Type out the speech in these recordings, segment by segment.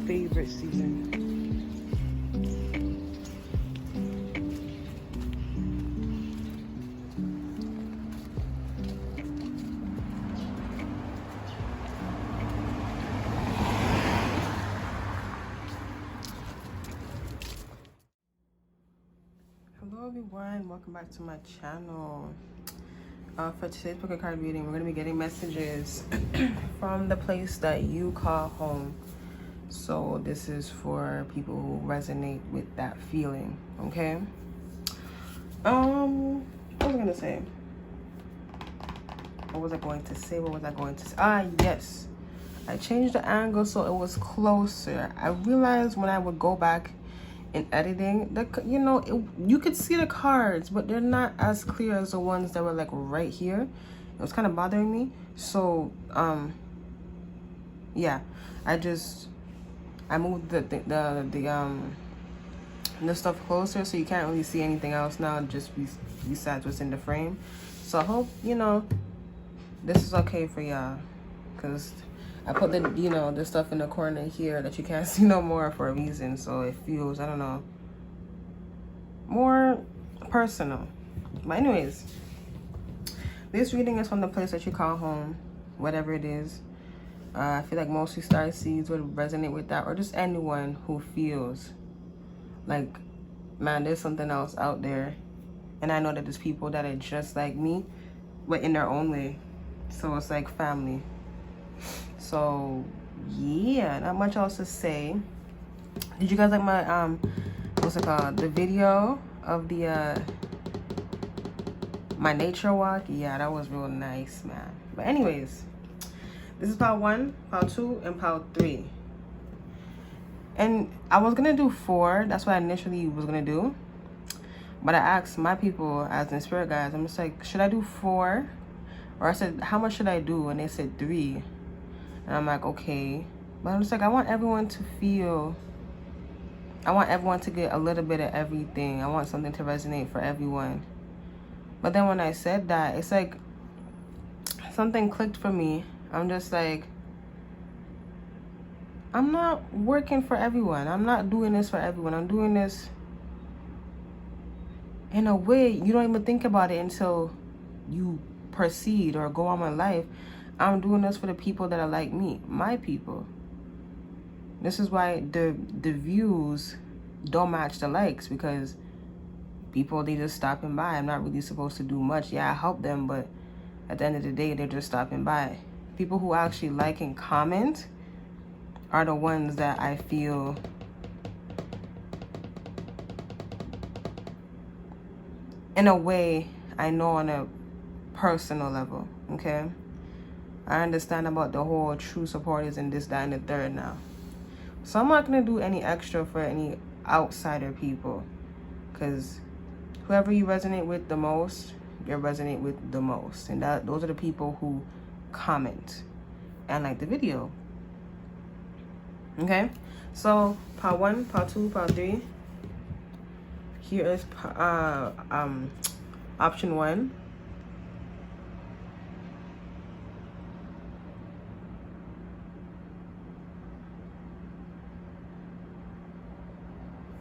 favorite season. Hello everyone, welcome back to my channel. For today's book and card reading, we're going to be getting messages from the place that you call home. So this is for people who resonate with that feeling, okay? What was I going to say? What was I going to say? Yes. I changed the angle so it was closer. I realized when I would go back in editing, you could see the cards, but they're not as clear as the ones that were like right here. It was kind of bothering me. So yeah, I moved the stuff closer, so you can't really see anything else now, just besides what's in the frame. So I hope this is okay for y'all, because I put the stuff in the corner here that you can't see no more for a reason. So it feels, I don't know, more personal. But anyways, this reading is from the place that you call home, whatever it is. I feel like mostly star seeds would resonate with that, or just anyone who feels like, man, there's something else out there. And I know that there's people that are just like me, but in their own way. So it's like family. So yeah, not much else to say. Did you guys like my what's it called, the video of the my nature walk? Yeah, that was real nice, man. But anyways, this is part 1, part 2, and part 3. And I was gonna do 4. That's what I initially was gonna do, but I asked my people, as in spirit guides, I'm just like, should I do 4? Or I said, how much should I do? And they said 3. And I'm like, okay. But I'm just like, I want everyone to get a little bit of everything. I want something to resonate for everyone. But then when I said that, it's like something clicked for me. I'm just like, I'm not working for everyone. I'm not doing this for everyone. I'm doing this in a way you don't even think about it until you proceed or go on with life. I'm doing this for the people that are like me, my people. This is why the views don't match the likes, because people, they just stopping by. I'm not really supposed to do much. Yeah, I help them, but at the end of the day, they're just stopping by. People who actually like and comment are the ones that I feel in a way I know on a personal level, okay? I understand about the whole true supporters and this, that, and the third now. So I'm not going to do any extra for any outsider people, because whoever you resonate with the most, you resonate with the most. And those are the people who comment and like the video. Okay? So part 1, part 2, part 3. Here is option 1.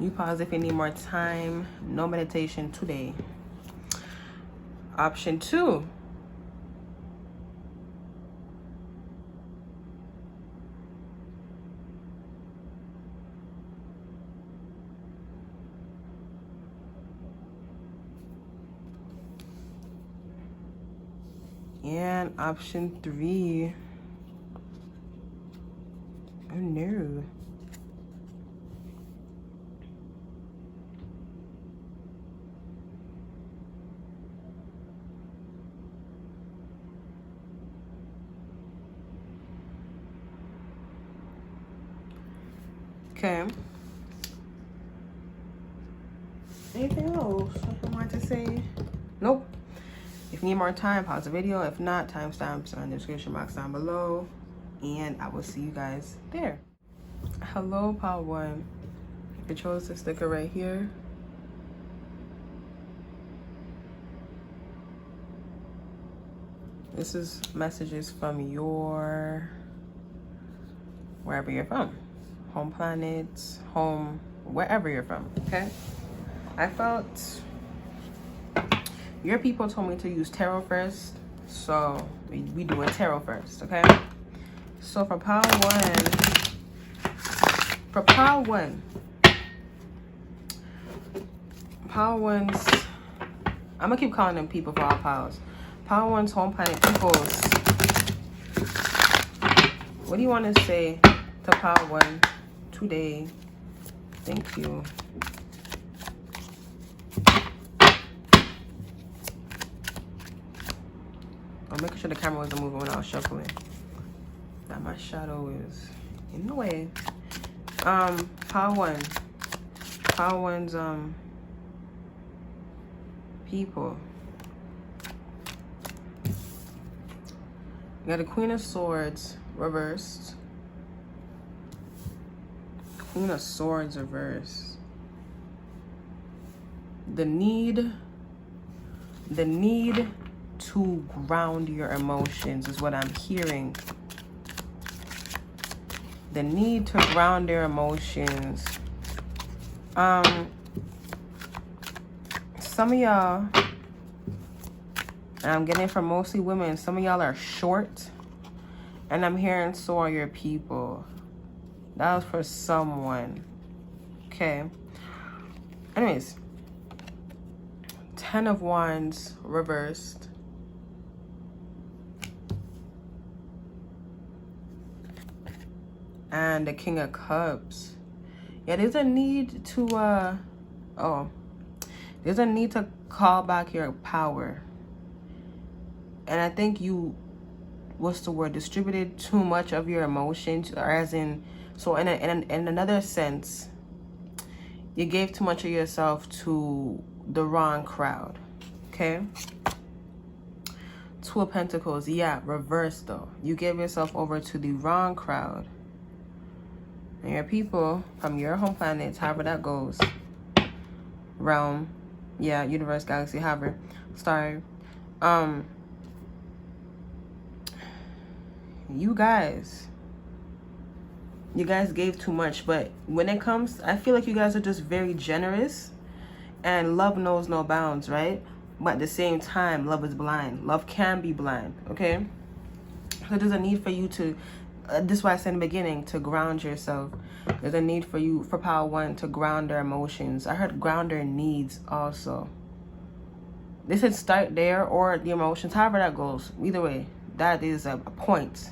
You pause if you need more time. No meditation today. Option 2. And option 3. Oh no. Okay. Anything else I want to say? Nope. If you need more time, pause the video. If not, timestamps are in the description box down below. And I will see you guys there. Hello, part 1. You chose the sticker right here. This is messages from your, wherever you're from. home planet, home, wherever you're from, okay? I felt your people told me to use tarot first, so we do a tarot first, okay? So for pile one's, I'm gonna keep calling them people for all piles. Pile one's home planet peoples. What do you want to say to pile one today? Thank you. I'm making sure the camera wasn't moving when I was shuffling. That my shadow is in the way. Pile one's people. You got a Queen of Swords reversed. Queen of Swords reversed. The need to ground your emotions is what I'm hearing. The need to ground their emotions. Some of y'all, and I'm getting it from mostly women, some of y'all are short, and I'm hearing so are your people. That was for someone. Okay. Anyways, 10 of Wands reversed. And the King of Cups. Yeah, there's a need to there's a need to call back your power. And I think you, what's the word, distributed too much of your emotions, or as in, so in another sense, you gave too much of yourself to the wrong crowd. Okay. Two of Pentacles, yeah, reversed though. You gave yourself over to the wrong crowd. And your people from your home planets, however that goes, realm, yeah, universe, galaxy, however, star, you guys gave too much. But when it comes, I feel like you guys are just very generous, and love knows no bounds, right? But at the same time, love is blind. Love can be blind, okay? So there's a need for you to, this is why I said in the beginning, to ground yourself. There's a need for you, for pile one, to ground their emotions. I heard ground their needs also. They said start there, or the emotions, however that goes. Either way, that is a point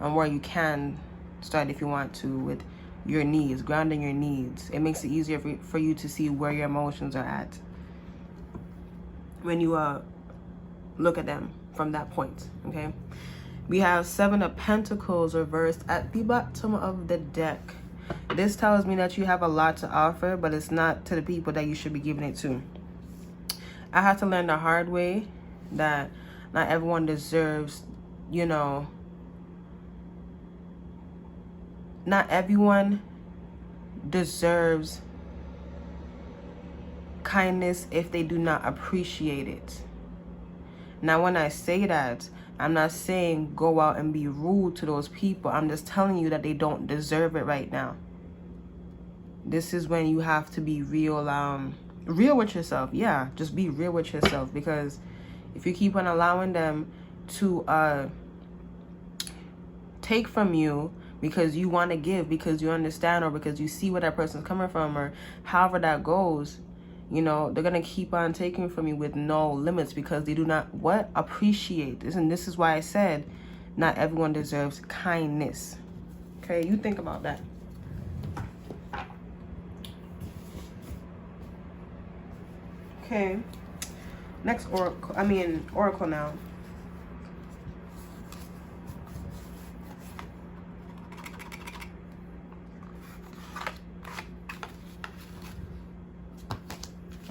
on where you can start if you want to, with your needs, grounding your needs. It makes it easier for you to see where your emotions are at when you look at them from that point, okay? We have 7 of Pentacles reversed at the bottom of the deck. This tells me that you have a lot to offer, but it's not to the people that you should be giving it to. I had to learn the hard way that not everyone deserves, you know, not everyone deserves kindness if they do not appreciate it. Now, when I say that, I'm not saying go out and be rude to those people. I'm just telling you that they don't deserve it right now. This is when you have to be real, real with yourself. Yeah, just be real with yourself, because if you keep on allowing them to take from you because you want to give, because you understand, or because you see where that person's coming from, or however that goes, you know, they're going to keep on taking from you with no limits, because they do not, appreciate this. And this is why I said not everyone deserves kindness. Okay, you think about that. Okay, next oracle now.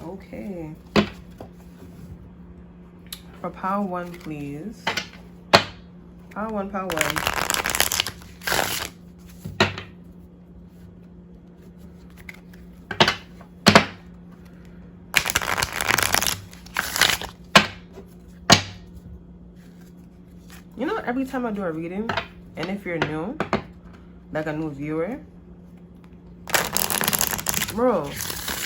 Okay. For pile one, please. Pile one, pile one. You know, every time I do a reading, and if you're new, like a new viewer, Bro,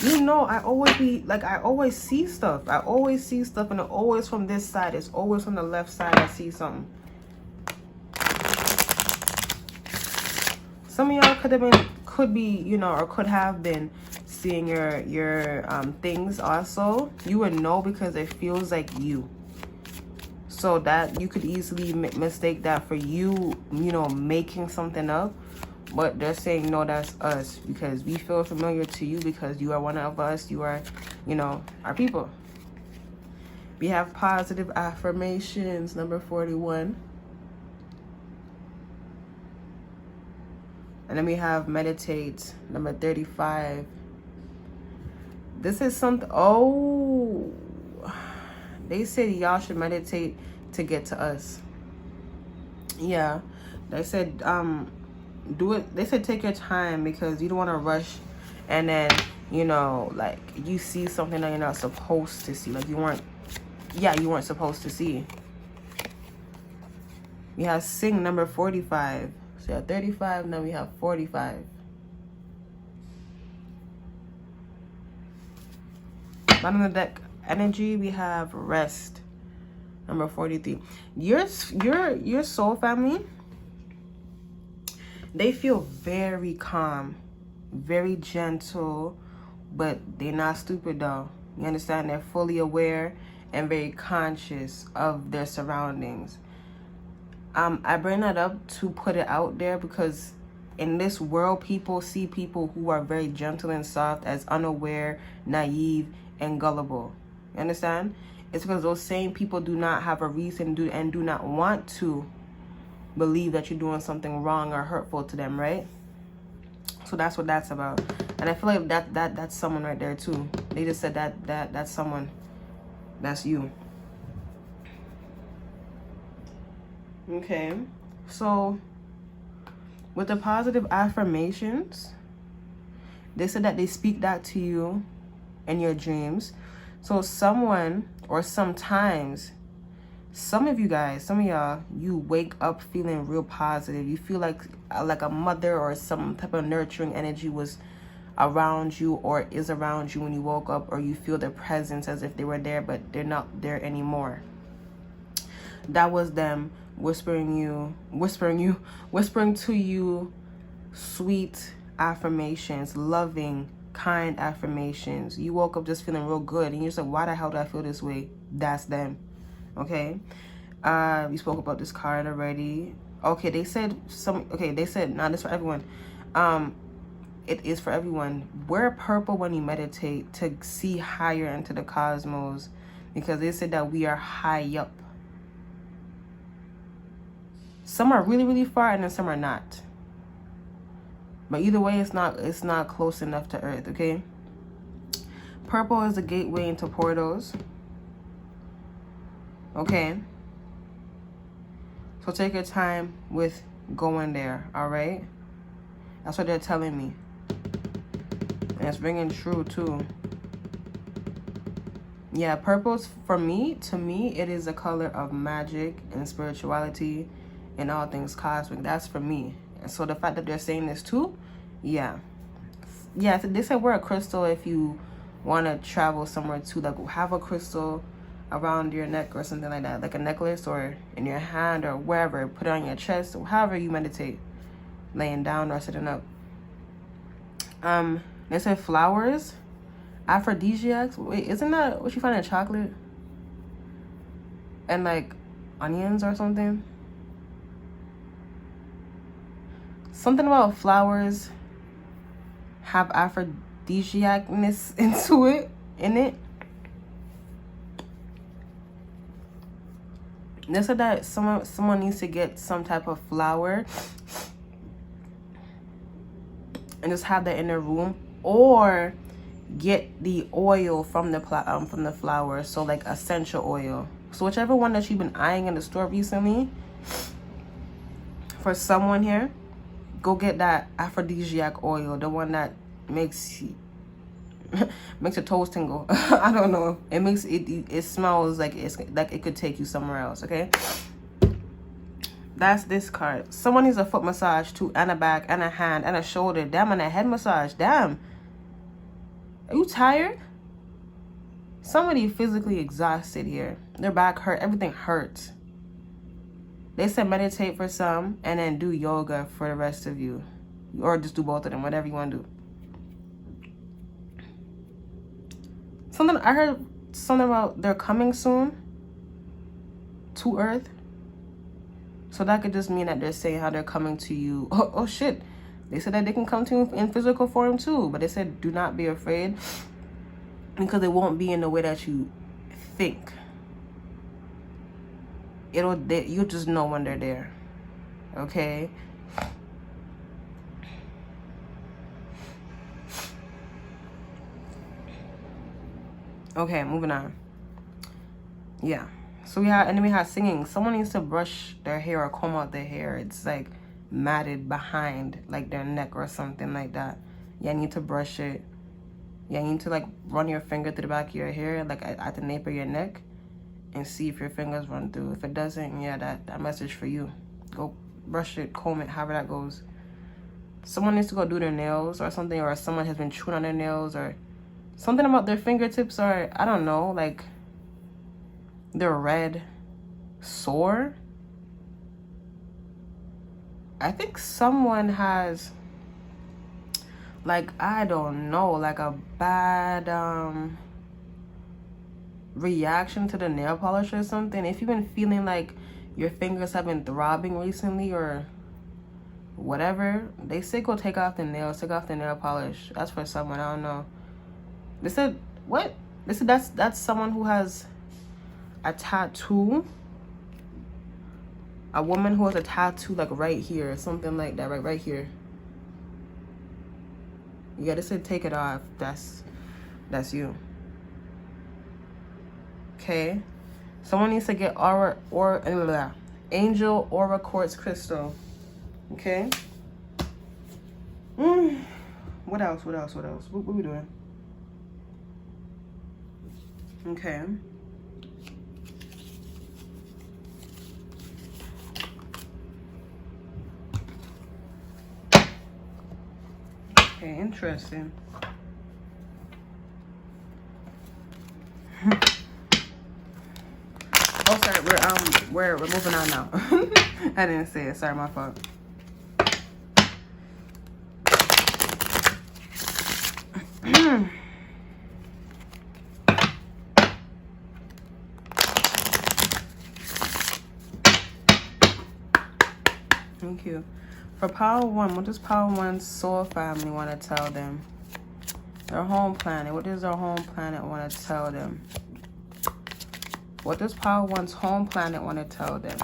you know, I always see stuff. I always see stuff, and it's always from this side. It's always from the left side I see something. Some of y'all could be, you know, or could have been seeing your things also. You would know because it feels like you. So that you could easily mistake that for you, you know, making something up. But they're saying, no, that's us, because we feel familiar to you because you are one of us. You are, you know, our people. We have positive affirmations, number 41. And then we have meditate, number 35. This is something, oh, they said y'all should meditate to get to us. Yeah, they said, do it. They said take your time because you don't want to rush, and then, you know, like you see something that you're not supposed to see, like you weren't supposed to see. We have sing, number 45. So yeah, 35, now we have 45. Bottom of the deck energy, we have rest, number 43. Your soul family, they feel very calm, very gentle, but they're not stupid though. You understand? They're fully aware and very conscious of their surroundings. I bring that up to put it out there because in this world, people see people who are very gentle and soft as unaware, naive, and gullible. You understand? It's because those same people do not have a reason and do not want to believe that you're doing something wrong or hurtful to them, right? So that's what that's about. And I feel like that's someone right there too. They just said that's someone. That's you. Okay. So with the positive affirmations, they said that they speak that to you in your dreams. So someone, or sometimes, some of y'all, you wake up feeling real positive. You feel like a mother or some type of nurturing energy was around you or is around you when you woke up, or you feel their presence as if they were there, but they're not there anymore. That was them whispering to you sweet affirmations, loving, kind affirmations. You woke up just feeling real good, and you're just like, why the hell do I feel this way? That's them. Okay, we spoke about this card already. Okay, they said nah, this for everyone. It is for everyone. Wear purple when you meditate to see higher into the cosmos, because they said that we are high up. Some are really, really far, and then some are not. But either way, it's not close enough to Earth, okay? Purple is the gateway into portals. Okay? So take your time with going there, all right? That's what they're telling me. And it's ringing true, too. Yeah, purple's, to me, it is a color of magic and spirituality and all things cosmic. That's for me. And so the fact that they're saying this too, yeah, so they said wear a crystal if you want to travel somewhere too. Like, have a crystal around your neck or something like that, like a necklace, or in your hand or wherever. Put it on your chest, or however you meditate, laying down or sitting up. They said flowers, aphrodisiacs. Wait, isn't that what you find in chocolate? And like onions or something? Something about flowers have aphrodisiacness in it. They said that someone needs to get some type of flower and just have that in their room, or get the oil from the flower. So like essential oil. So whichever one that you've been eyeing in the store recently, for someone here, go get that aphrodisiac oil, the one that makes your toes tingle. I don't know. It smells like it could take you somewhere else, okay? That's this card. Someone needs a foot massage too, and a back, and a hand, and a shoulder. Damn, and a head massage. Damn. Are you tired? Somebody physically exhausted here. Their back hurt. Everything hurts. They said meditate for some and then do yoga for the rest of you. Or just do both of them, whatever you want to do. I heard something about they're coming soon to Earth. So that could just mean that they're saying how they're coming to you. Oh shit. They said that they can come to you in physical form too. But they said do not be afraid. Because it won't be in the way that you think. You'll just know when they're there. Okay? Okay, moving on. Yeah. So we had singing. Someone needs to brush their hair or comb out their hair. It's like matted behind like their neck or something like that. Yeah, you need to brush it. Yeah, you need to like run your finger through the back of your hair, like at the nape of your neck, and see if your fingers run through. If it doesn't, yeah, that message for you. Go brush it, comb it, however that goes. Someone needs to go do their nails or something, or someone has been chewing on their nails, or something about their fingertips, or I don't know, like they're red, sore. I think someone has, like, I don't know, like a bad reaction to the nail polish or something. If you've been feeling like your fingers have been throbbing recently or whatever, they say go take off the nails, take off the nail polish. That's for someone, I don't know. They said, what? They said that's someone who has a tattoo. A woman who has a tattoo like right here, something like that, right here. Yeah, they said take it off. That's you. Okay. Someone needs to get angel aura quartz crystal. Okay. What else? What we doing? Okay. Okay, interesting. Oh, sorry. We're moving on now. I didn't say it. Sorry, my fault. Thank you. For Power 1, what does Power 1's soul family want to tell them? Their home planet. What does their home planet want to tell them? What does Power 1's home planet want to tell them?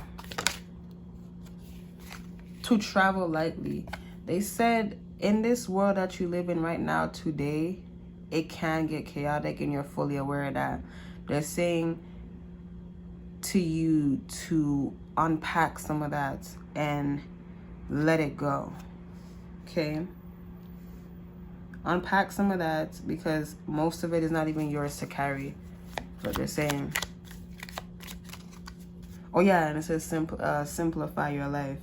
To travel lightly. They said in this world that you live in right now today, it can get chaotic and you're fully aware of that. They're saying to you to unpack some of that and let it go. Okay? Unpack some of that because most of it is not even yours to carry. That's what they're saying. Oh yeah, and it says simplify your life.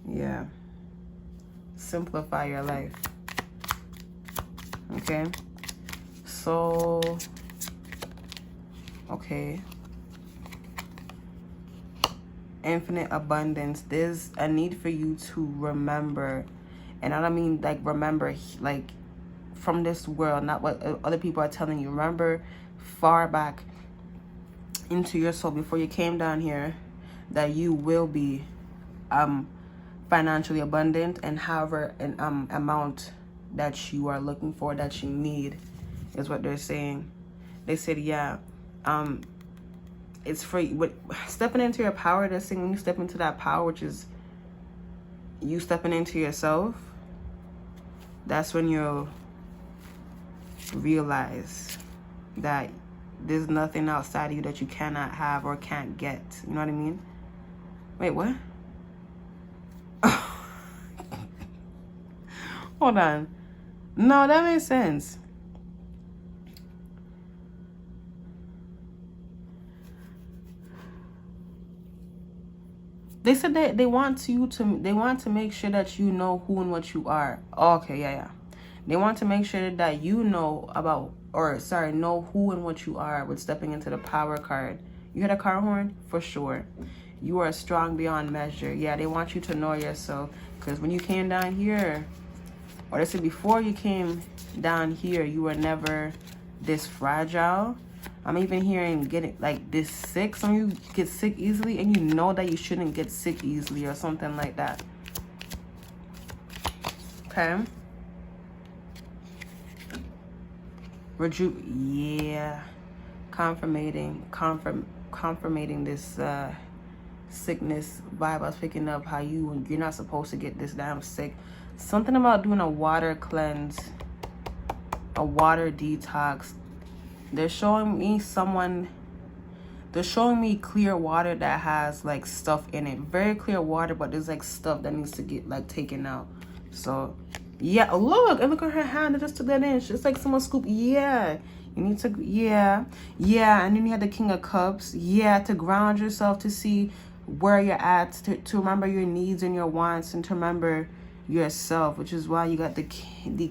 Yeah. Simplify your life. Okay? So, okay. Infinite abundance. There's a need for you to remember, and I don't mean like remember like from this world, not what other people are telling you. Remember far back into your soul before you came down here that you will be financially abundant, and however an amount that you are looking for, that you need, is what they're saying. They said, yeah, it's free. But stepping into your power, they're saying when you step into that power, which is you stepping into yourself, that's when you'll realize that there's nothing outside of you that you cannot have or can't get. You know what I mean? Wait, what? Hold on. No, that makes sense. They said that they want to make sure that you know who and what you are. Okay, yeah. They want to make sure that you know about, or sorry, know who and what you are with stepping into the power card. You hear the car horn? For sure. You are strong beyond measure. Yeah, they want you to know yourself. Because when you came down here, or they said before you came down here, you were never this fragile. I'm even hearing getting like this sick. Some of you get sick easily, and you know that you shouldn't get sick easily or something like that. Okay. Yeah. Confirmating this sickness vibe I was picking up, how you're not supposed to get this damn sick. Something about doing a water cleanse, a water detox. They're showing me clear water that has like stuff in it. Very clear water, but there's like stuff that needs to get like taken out. So yeah, look at her hand. I just took that in. It's like someone scooped. Yeah, you need to, yeah. And then you had the King of Cups. Yeah, to ground yourself, to see where you're at, to remember your needs and your wants, and to remember yourself, which is why you got the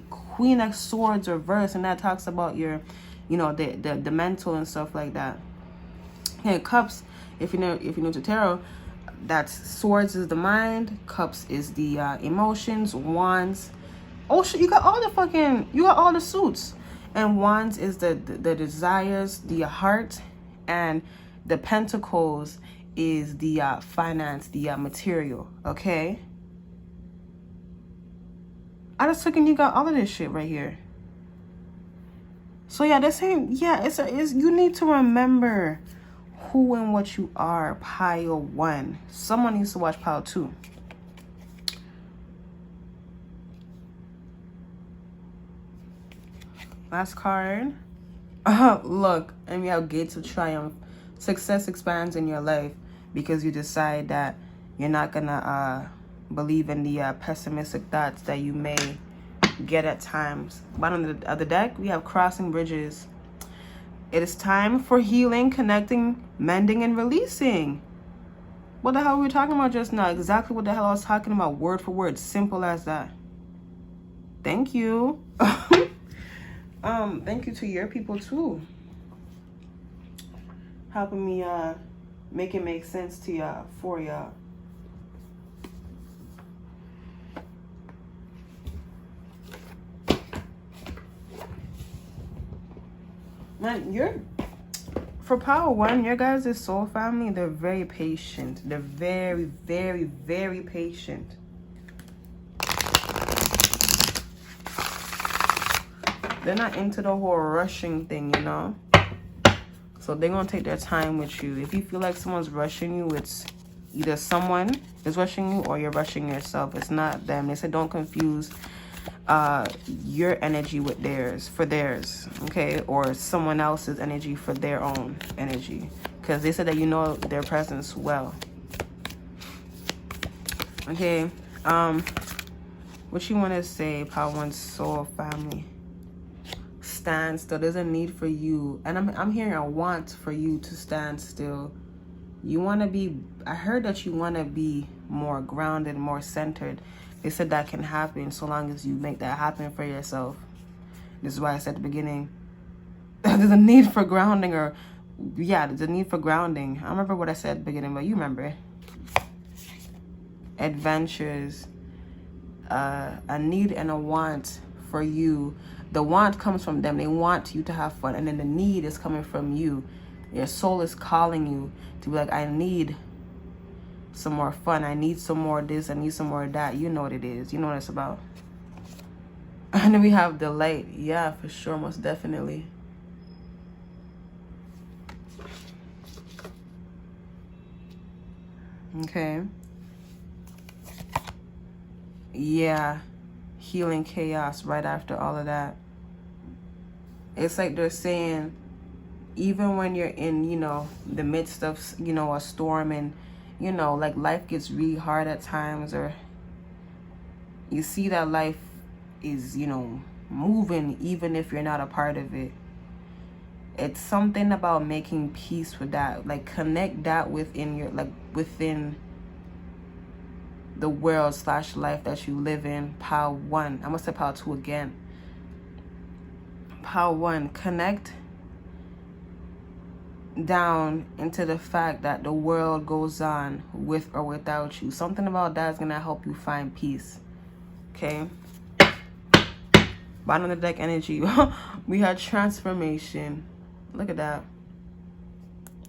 Queen of Swords reversed, and that talks about your, you know, the mental and stuff like that. And Cups, if you know to tarot, that's Swords is the mind, Cups is the emotions, Wands, oh shit, you got all the suits, and Wands is the desires, the heart, and the Pentacles is the finance, the material. Okay, I just took and you got all of this shit right here. So yeah, they're saying, yeah, it's you need to remember who and what you are. Pile 1. Someone needs to watch pile 2. Last card. Look, and we have Gates of Triumph. Success expands in your life because you decide that you're not gonna believe in the pessimistic thoughts that you may get at times. Bottom of the deck, we have Crossing Bridges. It is time for healing, connecting, mending, and releasing. What the hell were we talking about just now? Exactly what the hell I was talking about, word for word. Simple as that. Thank you. Thank you to your people too, helping me make it make sense to y'all, for y'all. Man, for power 1, your guys' soul family, they're very patient. They're very, very, very patient. They're not into the whole rushing thing, you know? So they're going to take their time with you. If you feel like someone's rushing you, it's either someone is rushing you or you're rushing yourself. It's not them. They said don't confuse your energy with theirs, for theirs, okay? Or someone else's energy for their own energy. Because they said that you know their presence well. Okay, what you want to say, Power 1 soul family? Stand still. There's a need for you, and I'm hearing a want for you to stand still. You want to be, I heard that you want to be more grounded, more centered. They said that can happen so long as you make that happen for yourself. This is why I said at the beginning, there's a need for grounding, or yeah, there's a need for grounding. I remember what I said at the beginning, but you remember it. Adventures, a need and a want for you. The want comes from them. They want you to have fun. And then the need is coming from you. Your soul is calling you to be like, I need some more fun. I need some more of this. I need some more of that. You know what it is. You know what it's about. And then we have the light. Yeah, for sure. Most definitely. Okay. Yeah. Healing chaos right after all of that. It's like they're saying, even when you're in, you know, the midst of, you know, a storm, and, you know, like life gets really hard at times, or you see that life is, you know, moving even if you're not a part of it. It's something about making peace with that. Like connect that within your, like within the world / life that you live in. Pile 1. I must say pile 2 again. Part 1, connect down into the fact that the world goes on with or without you. Something about that is going to help you find peace. Okay? Bottom of the deck energy. We had transformation. Look at that.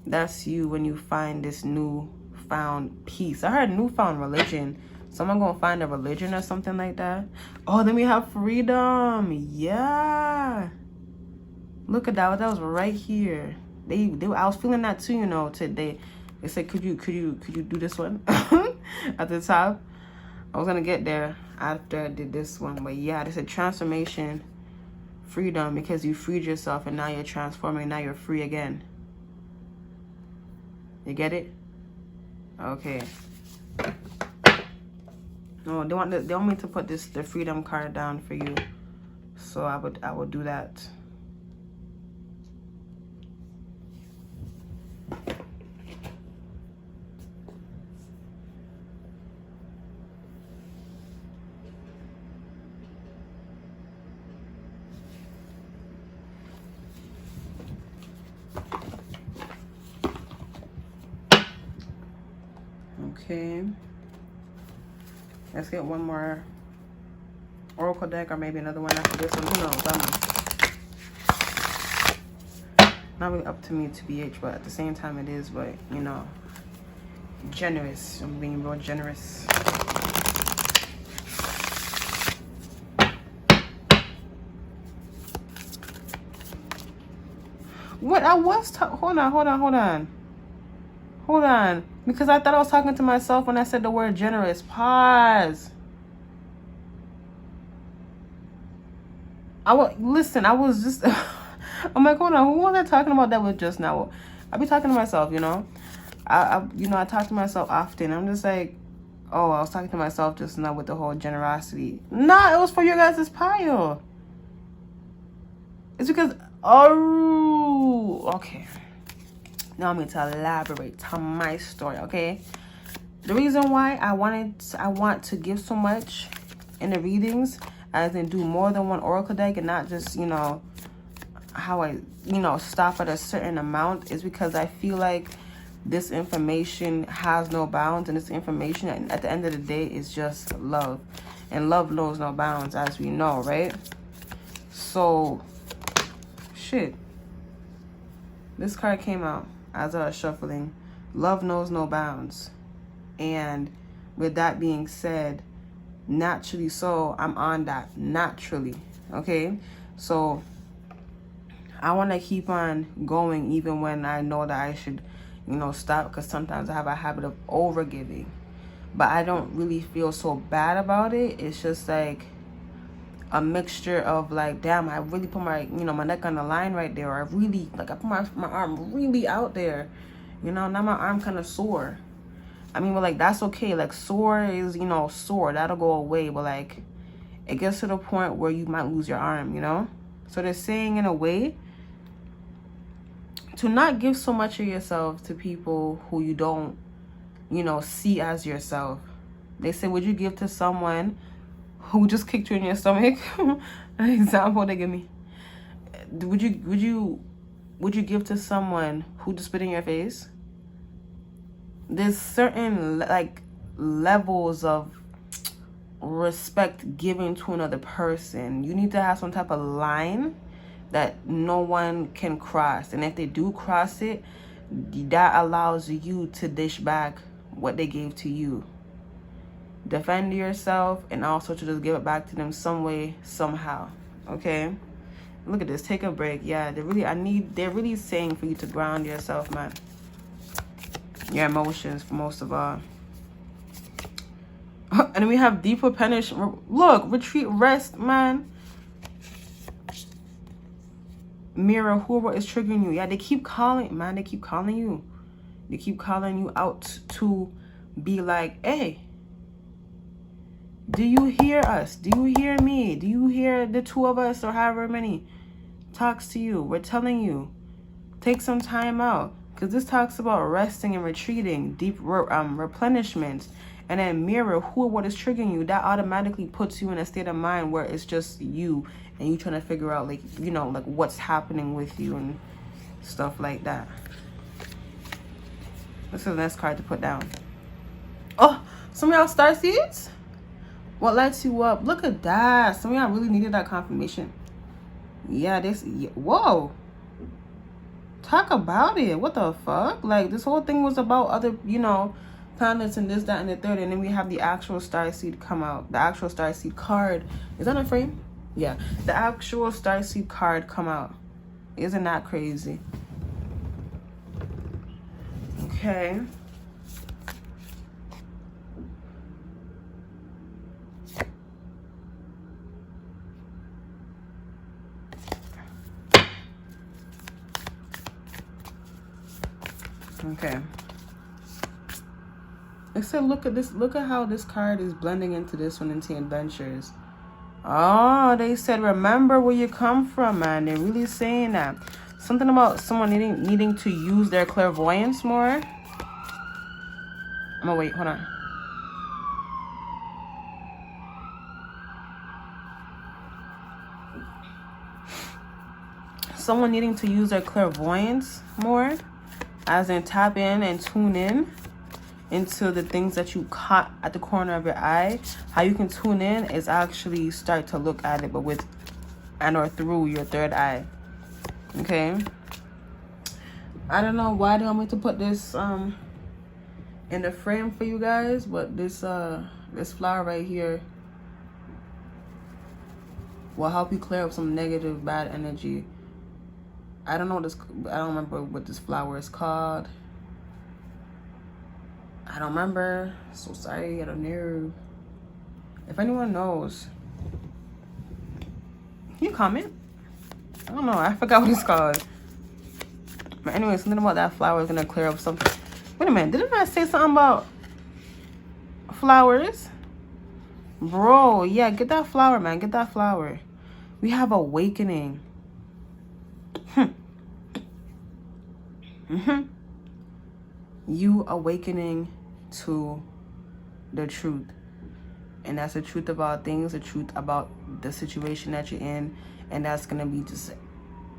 That's you when you find this newfound peace. I heard newfound religion. Someone gonna find a religion or something like that. Oh, then we have freedom. Yeah. Look at that. That was right here. They I was feeling that too, you know, today. They said, could you do this one at the top? I was gonna get there after I did this one, but yeah, they said transformation, freedom, because you freed yourself and now you're transforming. Now you're free again. You get it? Okay. No, they want me to put the freedom card down for you, so I would do that. Okay. Let's get one more oracle deck, or maybe another one after this one. Who knows? Not really up to me to BH, but at the same time it is. But you know, generous. I'm being real generous. What I was hold on, because I thought I was talking to myself when I said the word generous. Pause. I was just I'm like, hold on, who was I talking about that was just now? I be talking to myself, you know. I talk to myself often. I'm just like, oh, I was talking to myself just now with the whole generosity. Nah, it was for your guys' pile. It's because, oh, okay. Now I'm going to elaborate on my story, okay? The reason why I want to give so much in the readings, as in do more than one oracle deck and not just, you know, how I, you know, stop at a certain amount, is because I feel like this information has no bounds, and this information at the end of the day is just love. And love knows no bounds, as we know, right? So, shit. This card came out as I was shuffling. Love knows no bounds. And with that being said, naturally so, I'm on that. Naturally. Okay? So, I want to keep on going even when I know that I should, you know, stop. Because sometimes I have a habit of overgiving. But I don't really feel so bad about it. It's just like a mixture of like, damn, I really put my, you know, my neck on the line right there. Or I really, like, I put my arm really out there. You know, now my arm kind of sore. I mean, but like, that's okay. Like, sore is, you know, sore. That'll go away. But like, it gets to the point where you might lose your arm, you know? So they're saying in a way to not give so much of yourself to people who you don't, you know, see as yourself. They say, would you give to someone who just kicked you in your stomach? An example they give me. Would you give to someone who just spit in your face? There's certain like levels of respect given to another person. You need to have some type of line that no one can cross, and if they do cross it, that allows you to dish back what they gave to you. Defend yourself, and also to just give it back to them some way, somehow. Okay? Look at this. Take a break. Yeah, they're really saying for you to ground yourself, man. Your emotions, for most of all. And then we have deeper penetration. Look, retreat, rest, man. Mirror, whoever is triggering you. Yeah, they keep calling, man. They keep calling you. They keep calling you out to be like, hey, do you hear us? Do you hear me? Do you hear the two of us, or however many talks to you? We're telling you, take some time out, because this talks about resting and retreating, deep replenishment, and then mirror who or what is triggering you. That automatically puts you in a state of mind where it's just you and you trying to figure out, like, you know, like what's happening with you and stuff like that. This is the next card to put down. Oh, some of y'all star seeds? What lights you up? Look at that. Some of y'all really needed that confirmation. Yeah, this, whoa. Talk about it. What the fuck? Like, this whole thing was about other, you know, planets and this, that, and the third. And then we have the actual star seed come out. The actual star seed card. Is that a frame? Yeah. The actual star seed card come out. Isn't that crazy? Okay. Okay. It said, look at this. Look at how this card is blending into this one, into adventures. Oh, they said, remember where you come from, man. They're really saying that. Something about someone needing to use their clairvoyance more. I'm gonna wait. Hold on. Someone needing to use their clairvoyance more. As in tap in and tune in into the things that you caught at the corner of your eye. How you can tune in is actually start to look at it, but with and or through your third eye. Okay. I don't know why they want me to put this in the frame for you guys, but this this flower right here will help you clear up some negative bad energy. I don't know this. I don't remember what this flower is called. I don't remember. So sorry. I don't know. If anyone knows, can you comment? I don't know. I forgot what it's called. But anyway, something about that flower is gonna clear up something. Wait a minute. Didn't I say something about flowers? Bro, yeah. Get that flower, man. Get that flower. We have awakening. You awakening to the truth, and that's the truth about things, the truth about the situation that you're in, and that's gonna be just,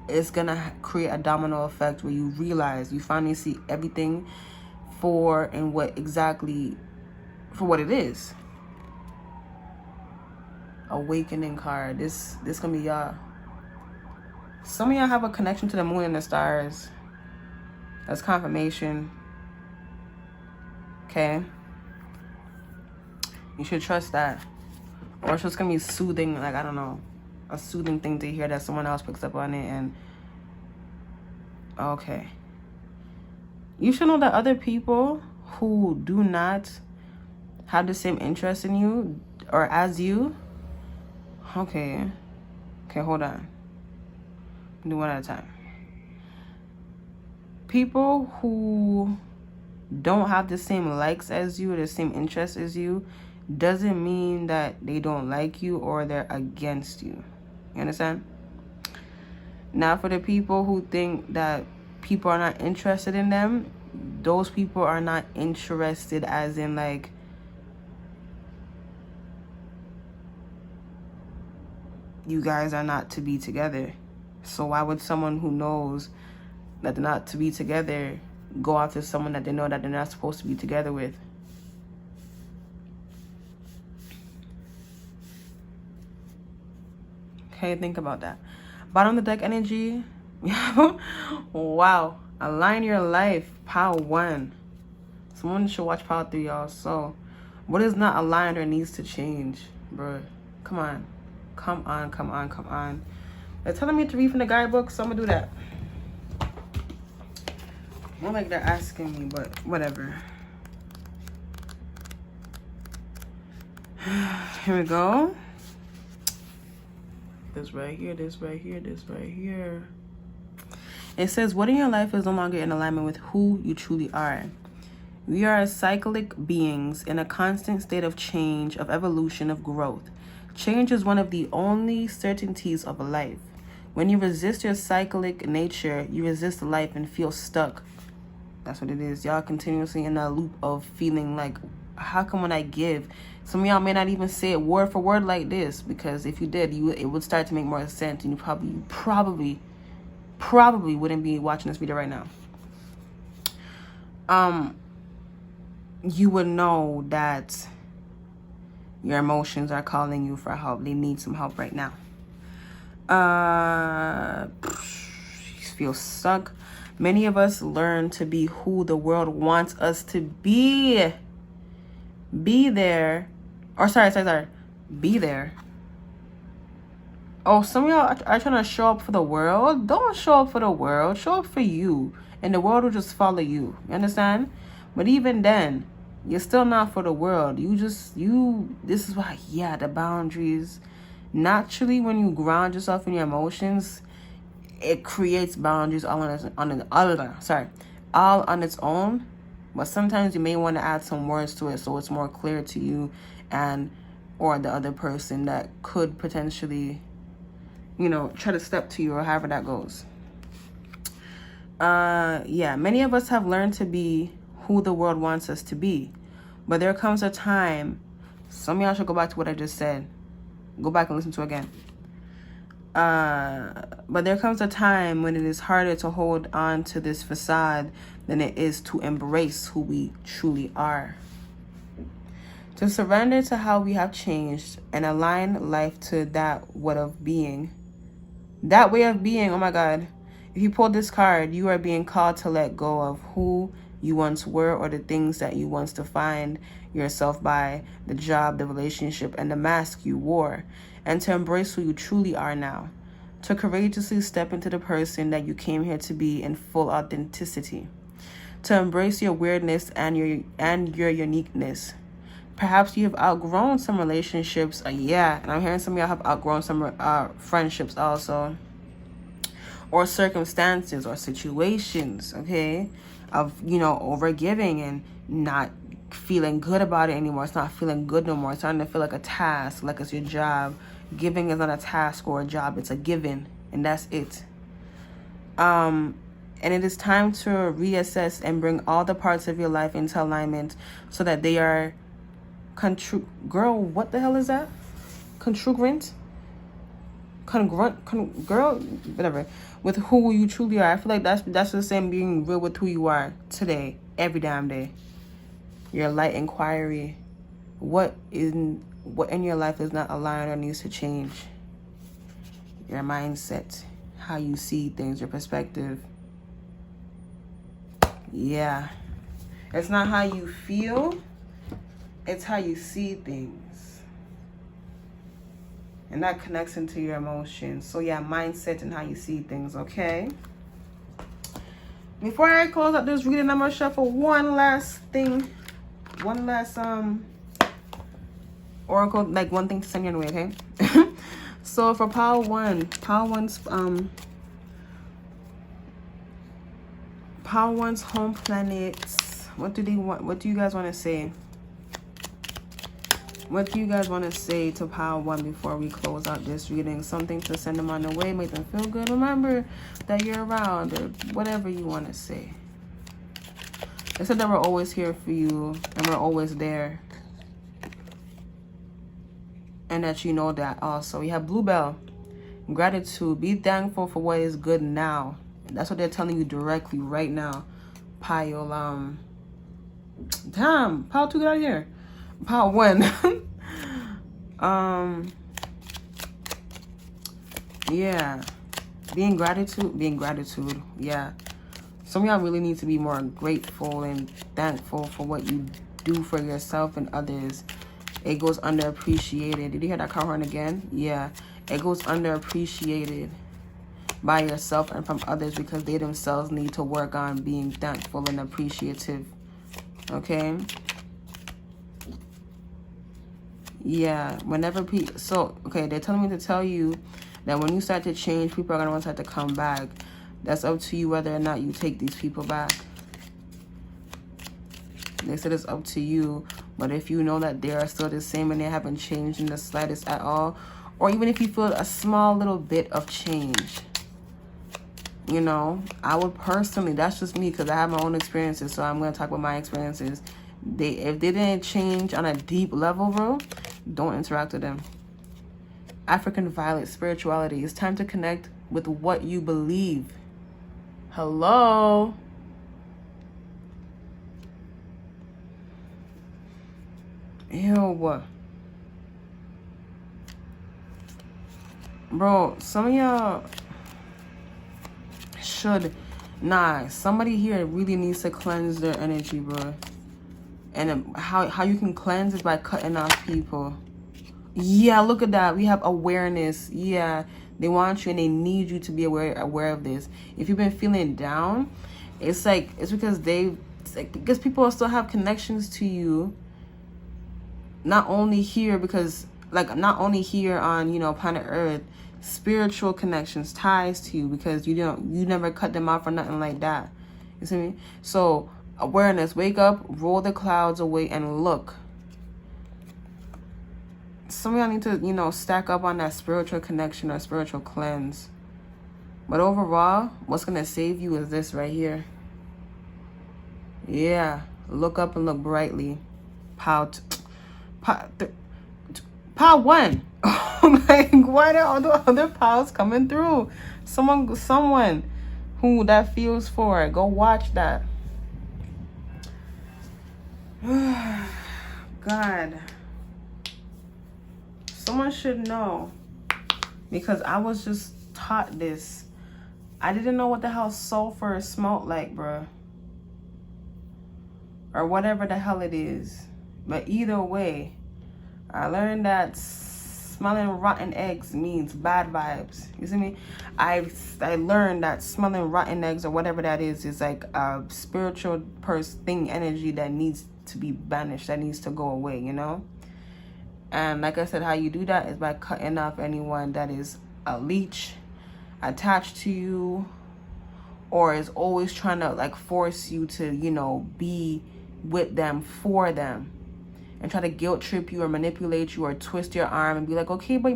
it's gonna create a domino effect where you realize, you finally see everything for and what exactly for what it is. Awakening card. This gonna be y'all. Some of y'all have a connection to the moon and the stars. That's confirmation. Okay. You should trust that. Or it's just gonna be soothing, like, I don't know, a soothing thing to hear that someone else picks up on it. And okay. You should know that other people who do not have the same interest in you or as you. Okay. Okay, hold on. Do one at a time. People who don't have the same likes as you or the same interests as you doesn't mean that they don't like you or they're against you. You understand? Now, for the people who think that people are not interested in them, those people are not interested as in, like, you guys are not to be together. So why would someone who knows that they're not to be together go after someone that they know that they're not supposed to be together with? Okay, think about that. Bottom of the deck energy. Wow. Align your life. Power 1. Someone should watch Power 3, y'all. So, what is not aligned or needs to change? Bro, come on. Come on, come on, come on. They're telling me to read from the guidebook, so I'm gonna do that. Not like they're asking me, but whatever. Here we go. This right here, this right here, this right here. It says, what in your life is no longer in alignment with who you truly are? We are cyclic beings in a constant state of change, of evolution, of growth. Change is one of the only certainties of life. When you resist your cyclic nature, you resist life and feel stuck. That's what it is. Y'all continuously in that loop of feeling like how come when I give, some of y'all may not even say it word for word like this, because if you did, it would start to make more sense, and you probably wouldn't be watching this video right now. You would know that your emotions are calling you for help. They need some help right now. You feel stuck. Many of us learn to be who the world wants us to be. Be there. Or sorry. Be there. Oh, some of y'all are trying to show up for the world. Don't show up for the world. Show up for you. And the world will just follow you. You understand? But even then, you're still not for the world. This is why, yeah, the boundaries. Naturally, when you ground yourself in your emotions, it creates boundaries all on its own. But sometimes you may want to add some words to it so it's more clear to you and or the other person that could potentially, try to step to you, or however that goes. Yeah, many of us have learned to be who the world wants us to be. But there comes a time, some of y'all should go back to what I just said. Go back and listen to it again. But there comes a time when it is harder to hold on to this facade than it is to embrace who we truly are. To surrender to how we have changed and align life to that way of being. That way of being, oh my God. If you pull this card, you are being called to let go of who you once were, or the things that you once defined yourself by, the job, the relationship, and the mask you wore, and to embrace who you truly are now. To courageously step into the person that you came here to be in full authenticity. To embrace your weirdness and your uniqueness. Perhaps you have outgrown some relationships. Yeah, and I'm hearing some of y'all have outgrown some friendships also. Or circumstances or situations, okay? Of, overgiving and not feeling good about it anymore. It's not feeling good no more. It's starting to feel like a task, like it's your job. Giving is not a task or a job. It's a given, and that's it. And it is time to reassess and bring all the parts of your life into alignment so that they are girl, what the hell is that? Congruent, girl, whatever, with who you truly are. I feel like that's the same, being real with who you are today, every damn day. Your light inquiry. What in your life is not aligned or needs to change? Your mindset, how you see things, your perspective. Yeah. It's not how you feel, it's how you see things. And that connects into your emotions. So yeah, mindset and how you see things, okay? Before I close out this reading, I'm gonna shuffle one last thing. One last oracle, like one thing to send your way, okay? So for Power 1, Power 1's home planets, what do they want? What do you guys want to say? What do you guys want to say to Power 1 before we close out this reading? Something to send them on the way, make them feel good. Remember that you're around, or whatever you want to say. They said that we're always here for you, and we're always there. And that you know that also. You have Bluebell. Gratitude. Be thankful for what is good now. That's what they're telling you directly right now. Pile, damn, Pile 2, get out of here. Pile 1. Yeah. Being gratitude. Yeah. Some of y'all really need to be more grateful and thankful for what you do for yourself and others. It goes underappreciated. Did you hear that car horn again? Yeah. It goes underappreciated by yourself and from others because they themselves need to work on being thankful and appreciative. Okay? Yeah. Whenever people... So, okay, they're telling me to tell you that when you start to change, people are going to want to start to come back. That's up to you whether or not you take these people back. They said it's up to you. But if you know that they are still the same and they haven't changed in the slightest at all, or even if you feel a small little bit of change, I would personally, that's just me because I have my own experiences, so I'm going to talk about my experiences. If they didn't change on a deep level, bro, don't interact with them. African violet spirituality. It's time to connect with what you believe. Hello. Ew. Bro, some of y'all should... Nah, somebody here really needs to cleanse their energy, bro. And how you can cleanse is by cutting off people. Yeah, look at that. We have awareness. Yeah, they want you and they need you to be aware of this. If you've been feeling down, it's because because people still have connections to you. Not only here not only here on, you know, planet Earth, spiritual connections, ties to you, because you never cut them off or nothing like that. You see me? So awareness, wake up, roll the clouds away and look. Some of y'all need to, you know, stack up on that spiritual connection or spiritual cleanse. But overall, what's going to save you is this right here. Yeah. Look up and look brightly. Pow 1. Like, why are all the other pows coming through? Someone who that feels for. Go watch that. God. Someone should know. Because I was just taught this. I didn't know what the hell sulfur smelled like, bruh. Or whatever the hell it is. But either way, I learned that smelling rotten eggs means bad vibes. You see me? I learned that smelling rotten eggs or whatever that is like a spiritual thing, energy that needs to be banished, that needs to go away, you know? And like I said, how you do that is by cutting off anyone that is a leech, attached to you, or is always trying to like force you to, you know, be with them, for them, and try to guilt trip you or manipulate you or twist your arm and be like, okay, but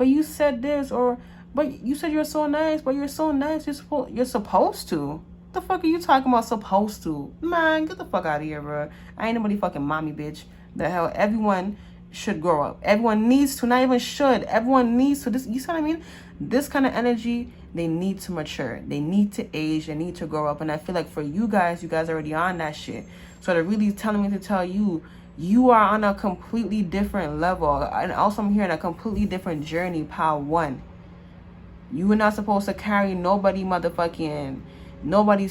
you said this, or but you said you're so nice, but you're so nice, you're supposed to. What the fuck are you talking about supposed to? Man, get the fuck out of here, bro. I ain't nobody fucking mommy, bitch. The hell, everyone should grow up. Everyone needs to, not even should, everyone needs to. This, you see what I mean? This kind of energy, they need to mature, they need to age, they need to grow up. And I feel like for you guys are already on that shit. So they're really telling me to tell you, you are on a completely different level. And also I'm hearing a completely different journey, pal 1. You are not supposed to carry nobody's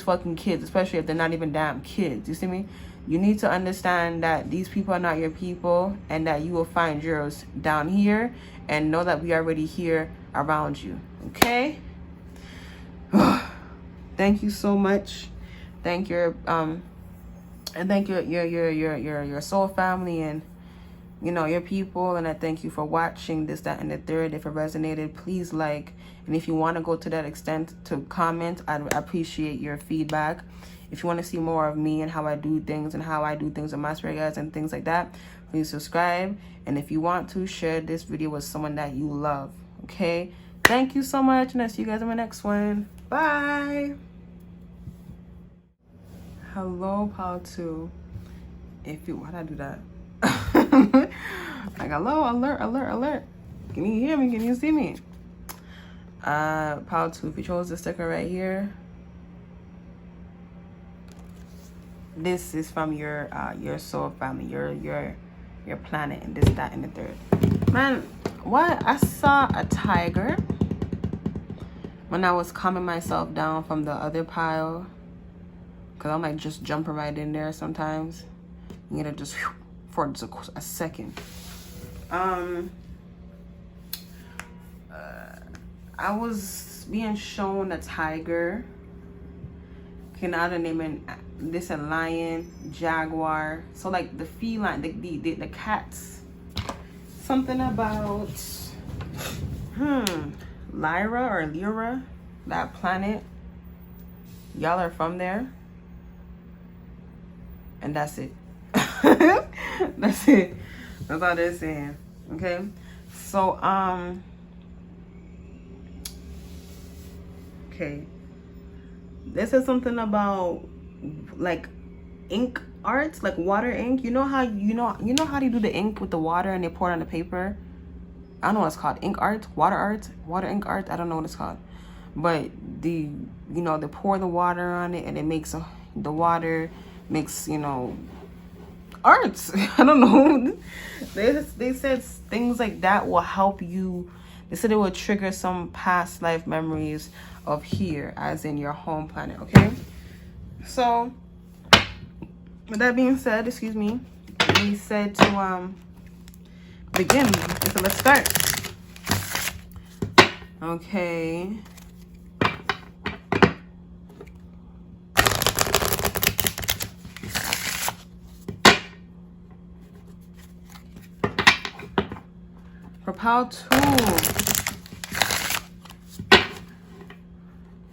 fucking kids, especially if they're not even damn kids. You see me? You need to understand that these people are not your people, and that you will find yours down here, and know that we are already here around you. Okay? Thank you so much. Thank your and thank your soul family and, you know, your people. And I thank you for watching this, that, and the third. If it resonated, please like. And if you want to go to that extent to comment, I'd appreciate your feedback. If you want to see more of me and how I do things and how I do things with my spirit guides and things like that, please subscribe. And if you want to, share this video with someone that you love. Okay? Thank you so much, and I'll see you guys in my next one. Bye! Hello, Pal 2. Why'd I do that? Like, hello, alert. Can you hear me? Can you see me? Pal 2, if you chose the sticker right here, this is from your soul family, your planet, and this, that, and the third. Man, what? I saw a tiger when I was calming myself down from the other pile. Because I'm like just jumping right in there sometimes. You know, just for just a second. I was being shown a tiger. Can either name this a lion, jaguar. So like the feline, the cats. Something about Lyra or Lyra, that planet. Y'all are from there. And that's it. That's it. That's all they're saying. Okay. So okay. This is something about like ink art, like water ink. You know how how they do the ink with the water and they pour it on the paper. I don't know what it's called. Ink art, water ink art. I don't know what it's called. But they pour the water on it and it makes the water makes arts. I don't know. They said things like that will help you. They said it will trigger some past life memories of here, as in your home planet. Okay. So with that being said, excuse me, we said to begin. So let's start. Okay. For power two.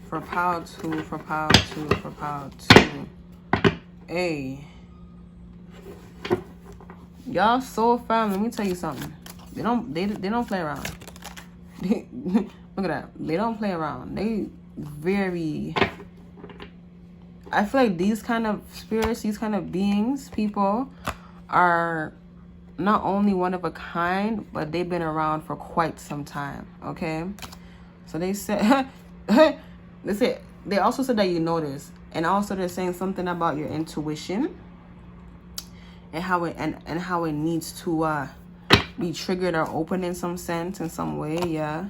For power two. For power two. For power two. Hey. Y'all soul family, let me tell you something. They don't play around. Look at that. They don't play around. They very, I feel like these kind of spirits, these kind of beings, people are not only one of a kind, but they've been around for quite some time. Okay. So they said they also said that you notice, and also they're saying something about your intuition and how it needs to be triggered or opened in some sense, in some way. Yeah.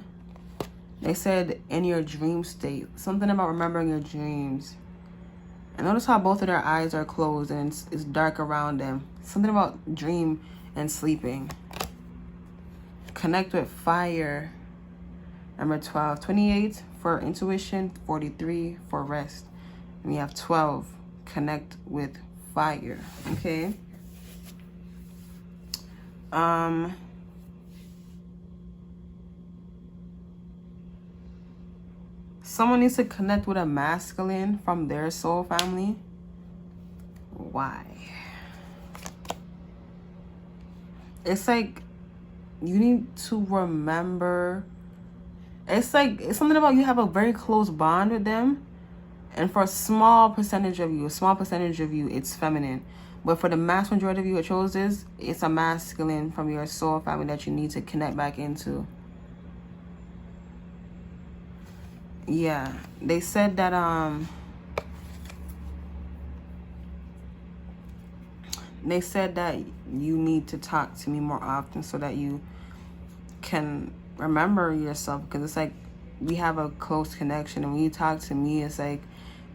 They said in your dream state, something about remembering your dreams. And notice how both of their eyes are closed and it's dark around them. Something about dream and sleeping. Connect with fire. Number 12. 28 for intuition. 43 for rest. And you have 12. Connect with fire. Okay. Someone needs to connect with a masculine from their soul family. Why? It's like you need to remember. It's like it's something about you have a very close bond with them. And for a small percentage of you, it's feminine. But for the mass majority of you, it's a masculine from your soul family that you need to connect back into. Yeah, they said that you need to talk to me more often so that you can remember yourself, because it's like we have a close connection, and when you talk to me, it's like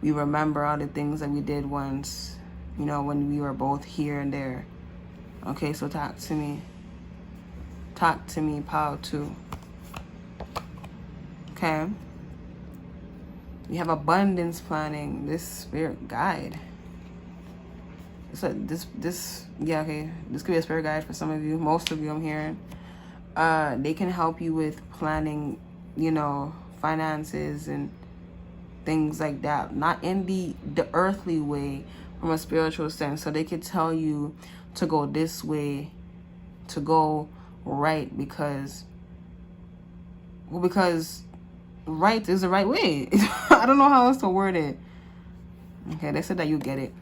we remember all the things that we did once, when we were both here and there. Okay, so talk to me, power two. Okay. You have abundance planning. This spirit guide. So this okay. This could be a spirit guide for some of you. Most of you, I'm hearing. They can help you with planning, finances and things like that. Not in the earthly way, from a spiritual sense. So they could tell you to go this way, to go right, because right is the right way. I don't know how else to word it. Okay, they said that you get it.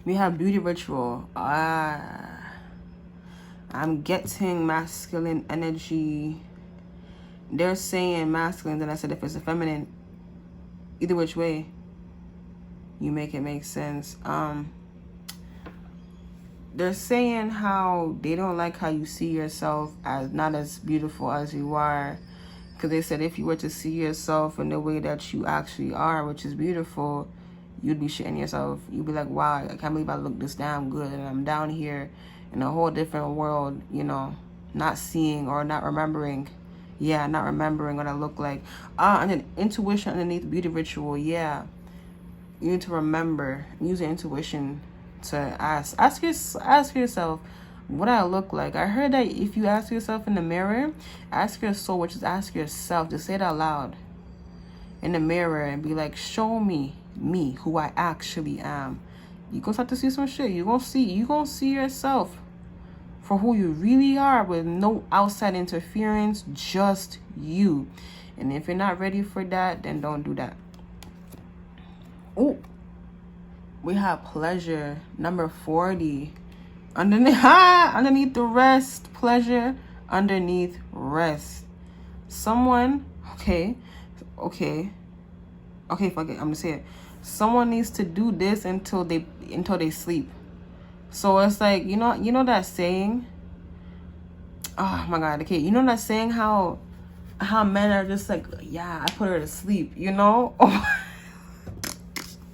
We have beauty ritual. I'm getting masculine energy. They're saying masculine, then I said if it's a feminine, either which way, you make it make sense. They're saying how they don't like how you see yourself as not as beautiful as you are. Because they said if you were to see yourself in the way that you actually are, which is beautiful, you'd be shitting yourself. You'd be like, wow, I can't believe I look this damn good. And I'm down here in a whole different world, not seeing or not remembering. Yeah, not remembering what I look like. And then intuition underneath beauty ritual. Yeah, you need to remember. Use your intuition to ask yourself, what I look like. I heard that if you ask yourself in the mirror, ask your soul, which is ask yourself, to say it out loud in the mirror and be like, show me who I actually am. You're gonna start to see some shit. You're gonna see yourself for who you really are, with no outside interference, just you. And if you're not ready for that, then don't do that. Oh, We have pleasure, number 40. Underneath the rest, pleasure, underneath rest. Someone, okay, fuck it, I'm gonna say it. Someone needs to do this until they sleep. So it's like, you know that saying, oh my god, okay, you know that saying how men are just like, yeah, I put her to sleep, you know?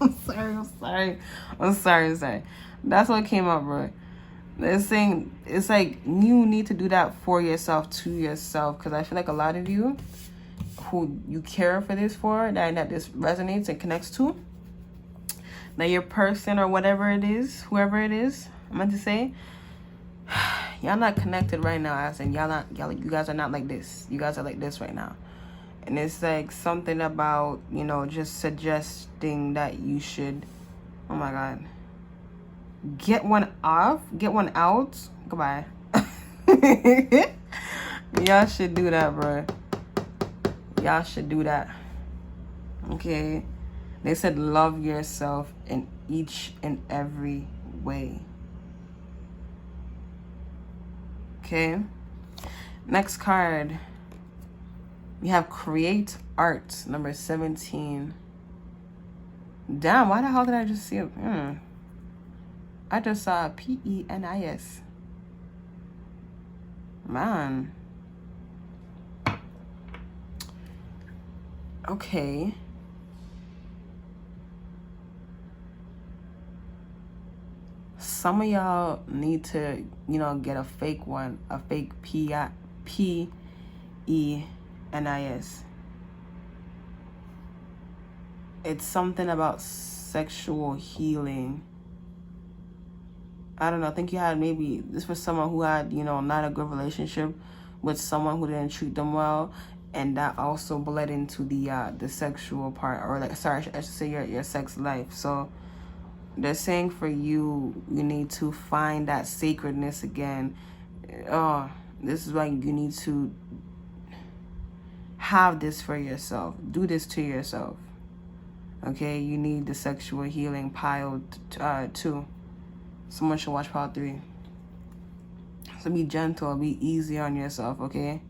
I'm sorry. That's what came up, bro. It's saying, it's like you need to do that for yourself, to yourself, because I feel like a lot of you who you care for this for, that this resonates and connects to, that your person or whatever it is, whoever it is, I meant to say, y'all not connected right now. As in, you guys are not like this. You guys are like this right now. And it's like something about, just suggesting that you should, oh my god, get one out. Goodbye. Y'all should do that, bro. Y'all should do that. Okay? They said love yourself in each and every way. Okay? Next card. We have create art, number 17. Damn, why the hell did I just see it? I just saw PENIS. Man. Okay. Some of y'all need to, get a fake one, a fake PENIS. It's something about sexual healing. I don't know. I think you had maybe, this was someone who had, not a good relationship with someone who didn't treat them well. And that also bled into the sexual part, or like, sorry, I should say your sex life. So they're saying for you, you need to find that sacredness again. Oh, this is why you need to have this for yourself. Do this to yourself. Okay, you need the sexual healing pile 2. Someone should watch pile 3. So be gentle, be easy on yourself, okay?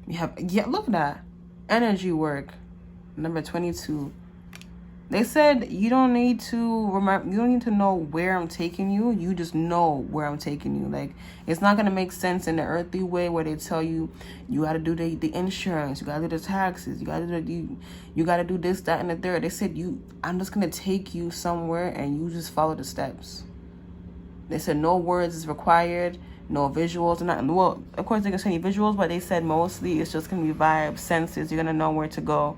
Look at that. Energy work, number 22. They said you don't need to remember, you don't need to know where I'm taking you. You just know where I'm taking you. Like, it's not gonna make sense in the earthly way where they tell you gotta do the insurance, you gotta do the taxes, you gotta do this, that, and the third. They said I'm just gonna take you somewhere and you just follow the steps. They said no words is required, no visuals, and not, well, of course they can send you visuals, but they said mostly it's just gonna be vibes, senses. You're gonna know where to go.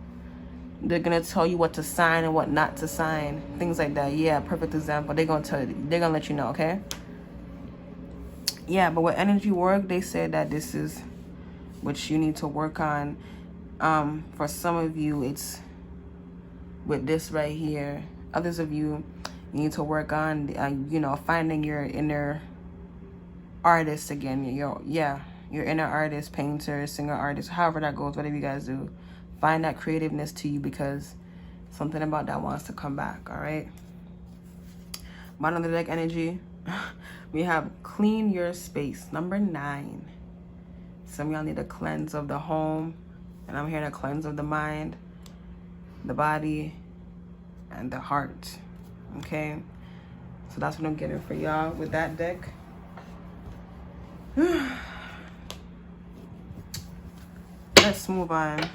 They're gonna tell you what to sign and what not to sign, things like that. Yeah, perfect example. They're gonna tell you. They're gonna let you know. Okay. Yeah, but with energy work, they said that this is what you need to work on. For some of you, it's with this right here. Others of you need to work on, finding your inner artist again. Your inner artist, painter, singer, artist, however that goes. Whatever you guys do. Find that creativeness to you, because something about that wants to come back, all right? Bottom of the deck energy, we have clean your space, number 9. Some of y'all need a cleanse of the home, and I'm hearing a cleanse of the mind, the body, and the heart, okay? So that's what I'm getting for y'all with that deck. Let's move on.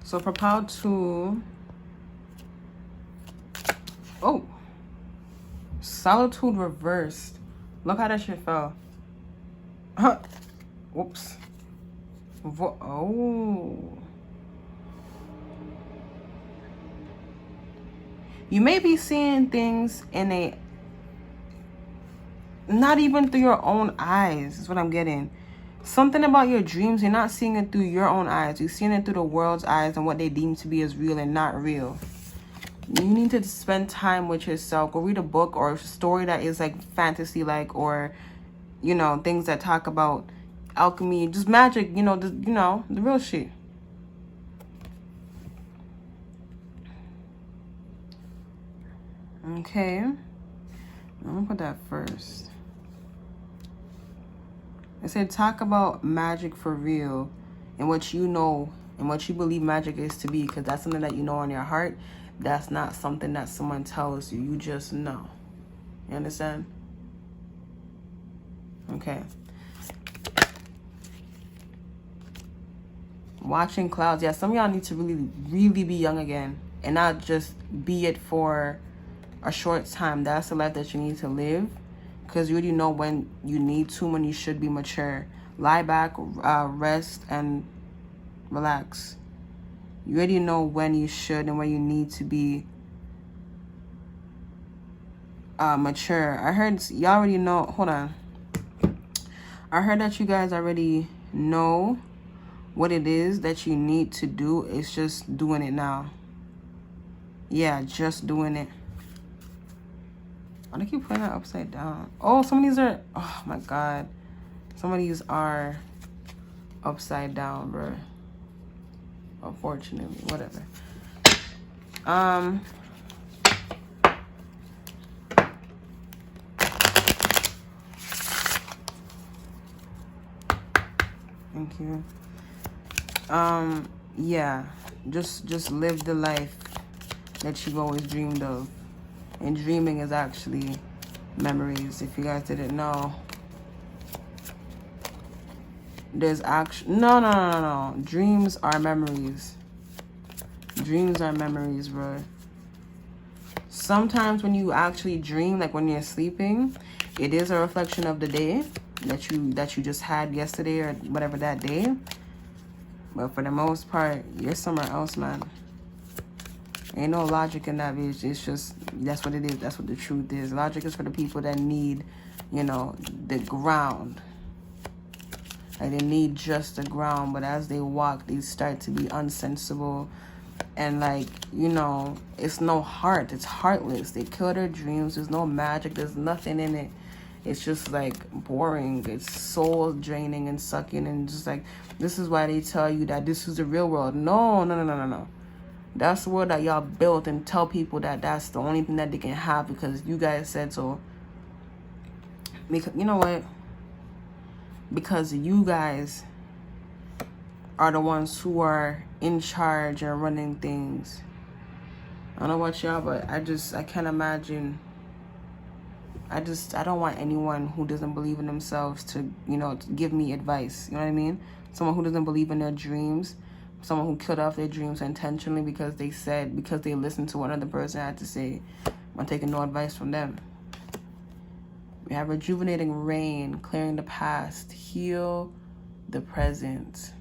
So for pile 2, oh, solitude reversed. Look how that shit fell. Whoops. Oh. You may be seeing things in not even through your own eyes, is what I'm getting. Something about your dreams, you're not seeing it through your own eyes. You're seeing it through the world's eyes and what they deem to be as real and not real. You need to spend time with yourself. Go read a book or a story that is like fantasy like, or, you know, things that talk about alchemy, just magic, you know, the real shit. Okay. I'm gonna put that first. I said talk about magic for real and what you know and what you believe magic is to be, because that's something that you know in your heart. That's not something that someone tells you. You just know. You understand? Okay. Watching clouds. Yeah, some of y'all need to really be young again. And not just be it for a short time. That's the life that you need to live. Because you already know when you need to, when you should be mature. Lie back, rest, and relax. You already know when you should and when you need to be mature. I heard y'all already know. Hold on. I heard that you guys already know what it is that you need to do. It's just doing it now. Yeah, just doing it. Why do I keep putting that upside down? Oh, some of these are, oh my God. Some of these are upside down, bro. Unfortunately, whatever. Thank you. Yeah. Just live the life that you've always dreamed of. And dreaming is actually memories. If you guys didn't know, there's actually no. Dreams are memories. Dreams are memories, bro. Sometimes when you actually dream, like when you're sleeping, it is a reflection of the day that you just had yesterday or whatever that day. But for the most part, you're somewhere else, man. Ain't no logic in that, bitch. It's just, that's what it is. That's what the truth is. Logic is for the people that need, you know, the ground. Like, they need just the ground. But as they walk, they start to be unsensible. And, like, you know, it's no heart. It's heartless. They kill their dreams. There's no magic. There's nothing in it. It's just, like, boring. It's soul draining and sucking. And just, like, this is why they tell you that this is the real world. No. That's the world that y'all built, and tell people that that's the only thing that they can have because you guys said so. Because, you know what? Because you guys are the ones who are in charge and running things. I don't know about y'all, but I can't imagine. I don't want anyone who doesn't believe in themselves to, you know, to give me advice. You know what I mean? Someone who doesn't believe in their dreams. Someone who killed off their dreams intentionally because they listened to what another person had to say. I'm taking no advice from them. We have rejuvenating rain, clearing the past, heal the present.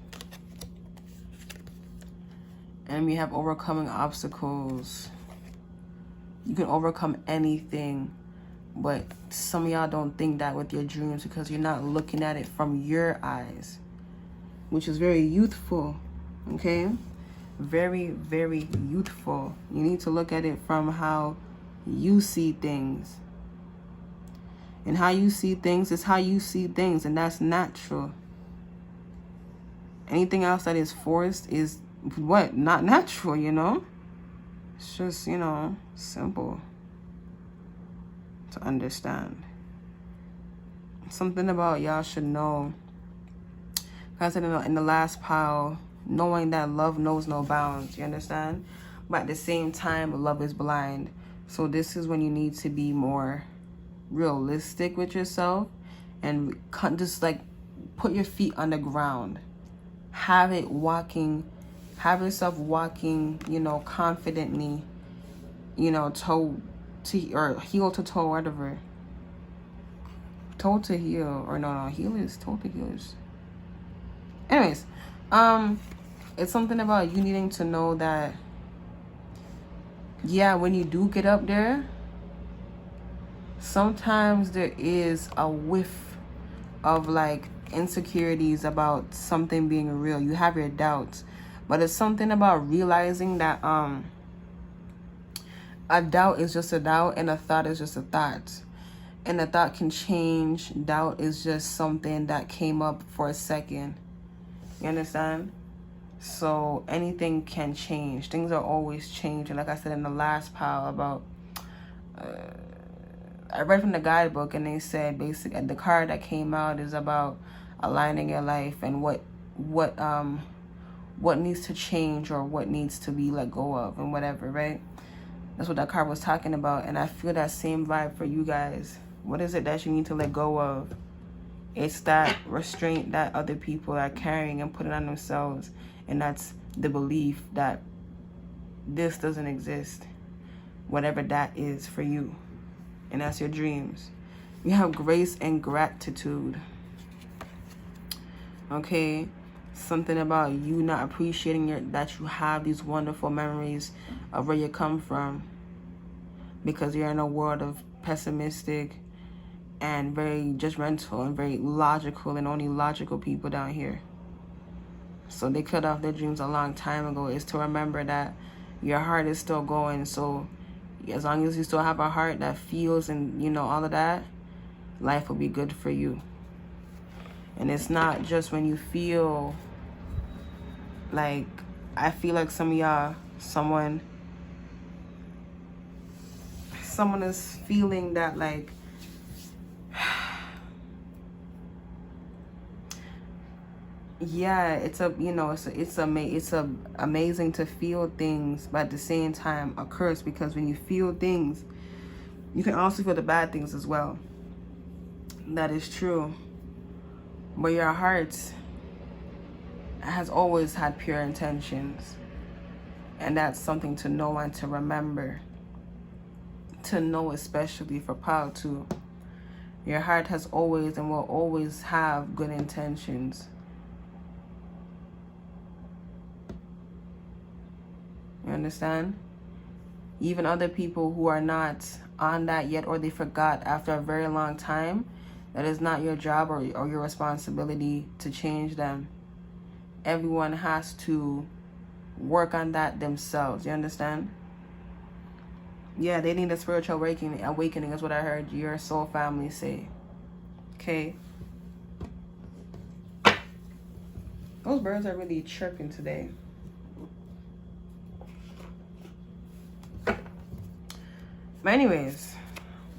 And we have overcoming obstacles. You can overcome anything, but some of y'all don't think that with your dreams because you're not looking at it from your eyes, which is very youthful. Okay, very youthful. You need to look at it from how you see things, and how you see things is how you see things, and that's natural. Anything else that is forced is what? Not natural, you know. It's just, you know, simple to understand. Something about y'all should know. I said in the last pile, knowing that love knows no bounds, you understand? But at the same time, love is blind. So this is when you need to be more realistic with yourself and just like put your feet on the ground. Have yourself walking, you know, confidently, you know, heel to toe, whatever. Toe to heel, or no, heel is toe to heels. Anyways, it's something about you needing to know that, yeah, when you do get up there, sometimes there is a whiff of like insecurities about something being real. You have your doubts. But it's something about realizing that a doubt is just a doubt and a thought is just a thought. And a thought can change. Doubt is just something that came up for a second. You understand? So anything can change. Things are always changing. Like I said in the last pile about... I read from the guidebook and they said basically the card that came out is about aligning your life and what needs to change or what needs to be let go of and whatever, right? That's what that card was talking about. And I feel that same vibe for you guys. What is it that you need to let go of? It's that restraint that other people are carrying and putting on themselves. And that's the belief that this doesn't exist. Whatever that is for you. And that's your dreams. You have grace and gratitude. Okay? Something about you not appreciating that you have these wonderful memories of where you come from. Because you're in a world of pessimistic and very judgmental and very logical and only logical people down here. So they cut off their dreams a long time ago. Is to remember that your heart is still going. So as long as you still have a heart that feels and, you know, all of that, life will be good for you. And it's not just when you feel like, I feel like some of y'all, someone is feeling that like, yeah, it's amazing to feel things, but at the same time a curse, because when you feel things, you can also feel the bad things as well. That is true. But your heart has always had pure intentions. And that's something to know and to remember. To know, especially for power too. Your heart has always and will always have good intentions. You understand? Even other people who are not on that yet, or they forgot after a very long time, that is not your job or your responsibility to change them. Everyone has to work on that themselves. You understand? Yeah, they need a spiritual awakening is what I heard your soul family say. Okay? Those birds are really chirping today. But anyways,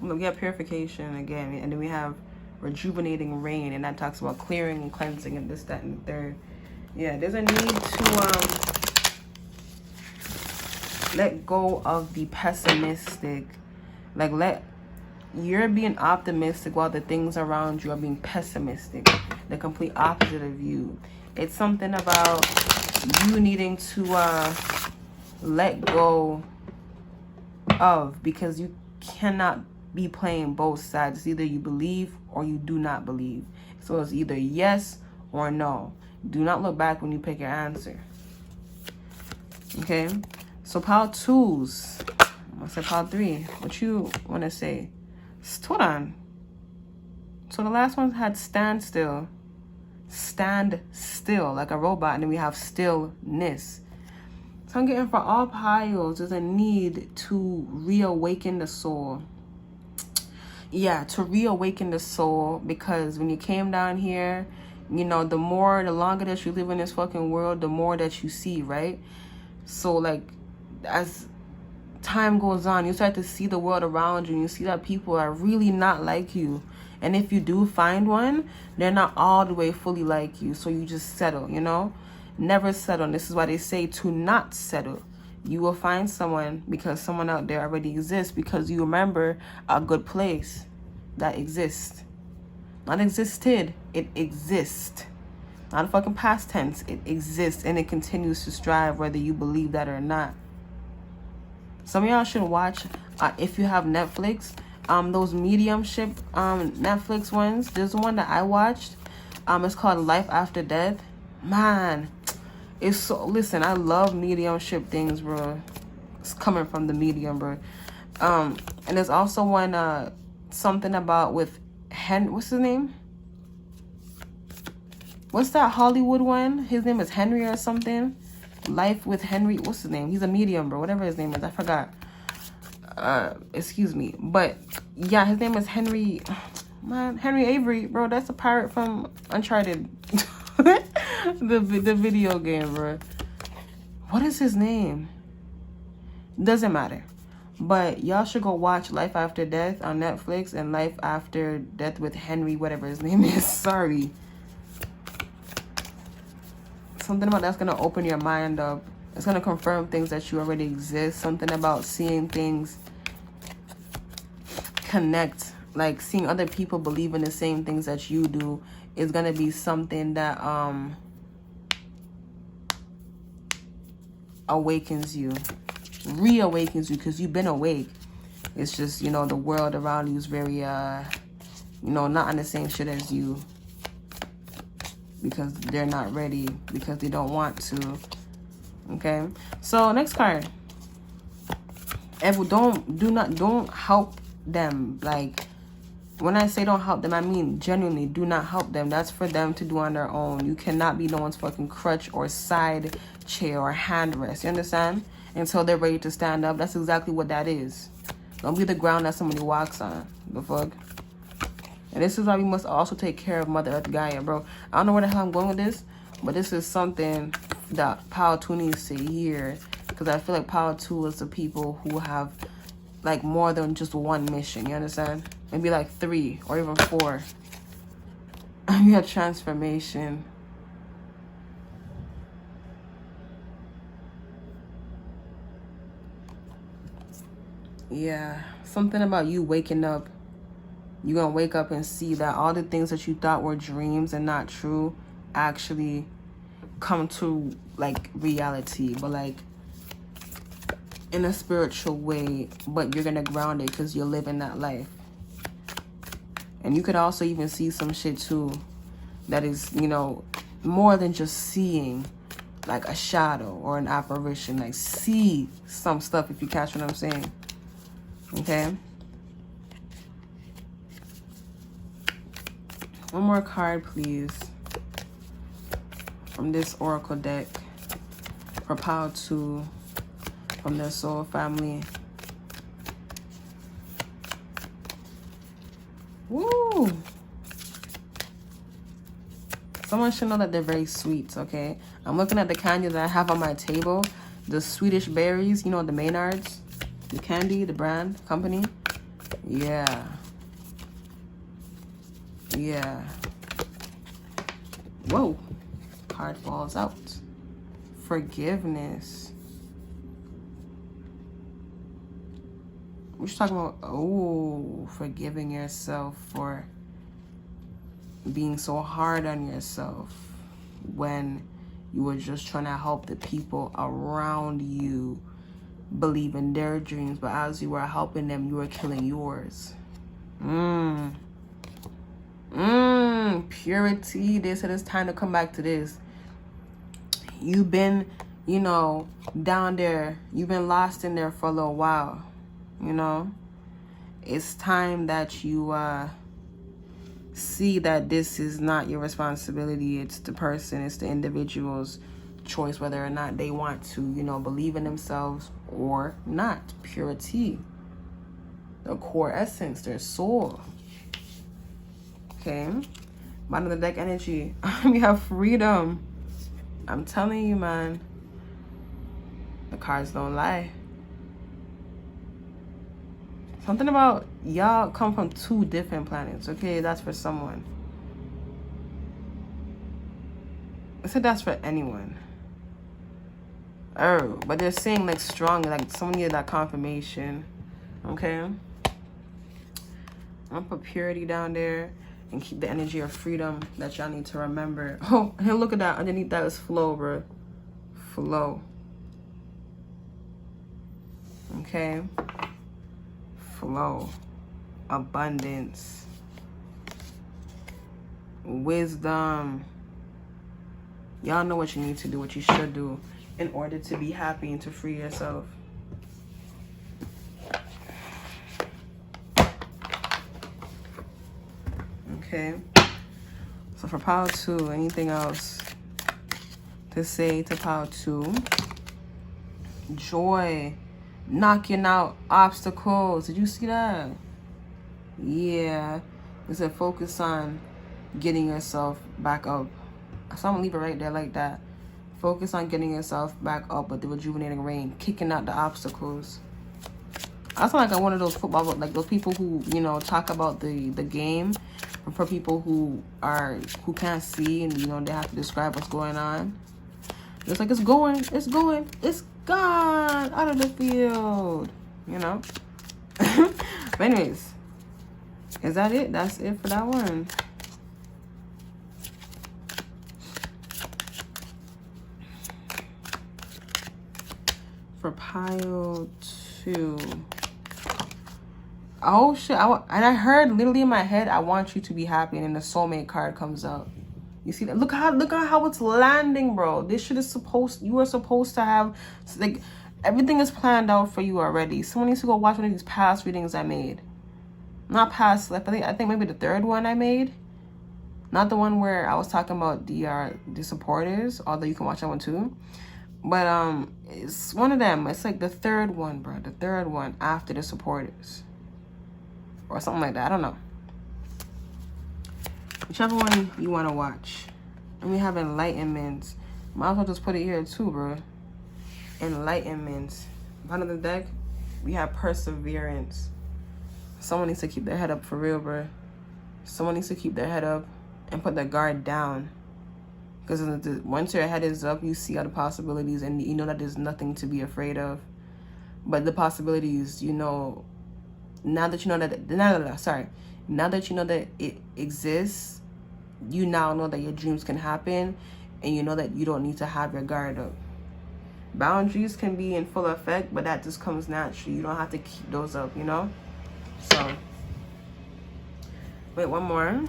we have purification again, and then we have rejuvenating rain, and that talks about clearing and cleansing and this, that, and the third. Yeah, there's a need to let go of the pessimistic. Like, you're being optimistic while the things around you are being pessimistic. The complete opposite of you. It's something about you needing to let go of, because you cannot be playing both sides. It's either you believe or you do not believe. So it's either yes or no. Do not look back when you pick your answer. Okay? So pile 2s. I said pile 3. What you want to say? Hold on. So the last one had stand still. Stand still, like a robot. And then we have stillness. So I'm getting for all piles, there's a need to reawaken the soul. Yeah, to reawaken the soul, because when you came down here, you know, the longer that you live in this fucking world, the more that you see, right? So like, as time goes on, you start to see the world around you, and you see that people are really not like you. And if you do find one, they're not all the way fully like you. So you just settle, you know? Never settle. And this is why they say to not settle. You will find someone, because someone out there already exists, because you remember a good place that exists. Not existed. It exists. Not a fucking past tense. It exists, and it continues to strive whether you believe that or not. Some of y'all should watch, if you have Netflix, those mediumship Netflix ones. There's one that I watched. It's called Life After Death. Man, it's so, listen, I love mediumship things, bro. It's coming from the medium, bro. And there's also one something about with what's his name? What's that Hollywood one? His name is Henry or something. Life with Henry. What's his name? He's a medium, bro. Whatever his name is. I forgot. Excuse me. But yeah, his name is Henry. Man, Henry Avery, bro. That's a pirate from Uncharted. the video game, bro. What is his name? Doesn't matter. But y'all should go watch Life After Death on Netflix and Life After Death with Henry, whatever his name is. Sorry. Something about that's going to open your mind up. It's going to confirm things that you already exist. Something about seeing things connect. Like seeing other people believe in the same things that you do is going to be something that awakens you. Reawakens you, because you've been awake. It's just, you know, the world around you is very you know, not on the same shit as you, because they're not ready, because they don't want to. Okay, so next card. Don't help them. Like, when I say don't help them, I mean genuinely do not help them. That's for them to do on their own. You cannot be no one's fucking crutch or side chair or hand rest. You understand? Until they're ready to stand up. That's exactly what that is. Don't be the ground that somebody walks on. The fuck? And this is why we must also take care of Mother Earth Gaia, bro. I don't know where the hell I'm going with this, but this is something that Power 2 needs to hear. Because I feel like Power 2 is the people who have, like, more than just one mission. You understand? Maybe like 3 or even 4. We have transformation. Yeah, something about you waking up. You're gonna wake up and see that all the things that you thought were dreams and not true actually come to, like, reality, but like in a spiritual way. But you're gonna ground it because you're living that life. And you could also even see some shit too that is, you know, more than just seeing, like a shadow or an apparition. Like, see some stuff, if you catch what I'm saying. Okay. One more card, please, from this Oracle deck for Power 2 from their soul family. Woo! Someone should know that they're very sweet, okay? I'm looking at the candy that I have on my table. The Swedish berries, you know, the Maynards. The candy, the brand, company. Yeah. Yeah. Whoa. Card falls out. Forgiveness. We're just talking about, oh, forgiving yourself for being so hard on yourself when you were just trying to help the people around you believe in their dreams, but as you were helping them, you were killing yours. Purity. They said it's time to come back to this. You've been, you know, down there. You've been lost in there for a little while. You know, it's time that you see that this is not your responsibility. It's the person, it's the individual's choice whether or not they want to, you know, believe in themselves or not. Purity, the core essence, their soul. Okay, bottom of the deck energy. We have freedom. I'm telling you, man, the cards don't lie. Something about y'all come from 2 different planets. Okay, that's for someone. I said that's for anyone. Oh, but they're saying, like, strong, like someone needed that confirmation. Okay, I'm gonna put purity down there and keep the energy of freedom that y'all need to remember. Oh, and look at that. Underneath that is flow, bro. Flow. Okay. Flow. Abundance. Wisdom. Y'all know what you need to do, what you should do in order to be happy and to free yourself. Okay. So for pile 2, anything else to say to pile 2? Joy. Knocking out obstacles. Did you see that? Yeah. It said focus on getting yourself back up. So I'm gonna leave it right there like that. Focus on getting yourself back up with the rejuvenating rain, kicking out the obstacles. I sound like one of those football, like those people who, you know, talk about the game for people who can't see, and, you know, they have to describe what's going on. It's like, it's going, it's gone out of the field, you know. But anyways, is that it? That's it for that one. For pile 2. Oh shit, and I heard literally in my head, I want you to be happy, and then the soulmate card comes out. You see that? Look at how it's landing, bro. This shit is you are supposed to have, like, everything is planned out for you already. Someone needs to go watch one of these past readings I made. Not past, like, I think maybe the 3rd one I made. Not the one where I was talking about the supporters, although you can watch that one too. But it's one of them. It's like the 3rd one, bro. The 3rd one after the supporters. Or something like that. I don't know. Whichever one you want to watch. And we have enlightenment. Might as well just put it here too, bro. Enlightenment. Bottom of the deck, we have perseverance. Someone needs to keep their head up for real, bro. Someone needs to keep their head up and put their guard down. Because once your head is up, you see all the possibilities, and you know that there's nothing to be afraid of. But the possibilities, you know, now that you know that, now that you know that it exists, you now know that your dreams can happen, and you know that you don't need to have your guard up. Boundaries can be in full effect, but that just comes naturally. You don't have to keep those up, you know? So, wait, one more.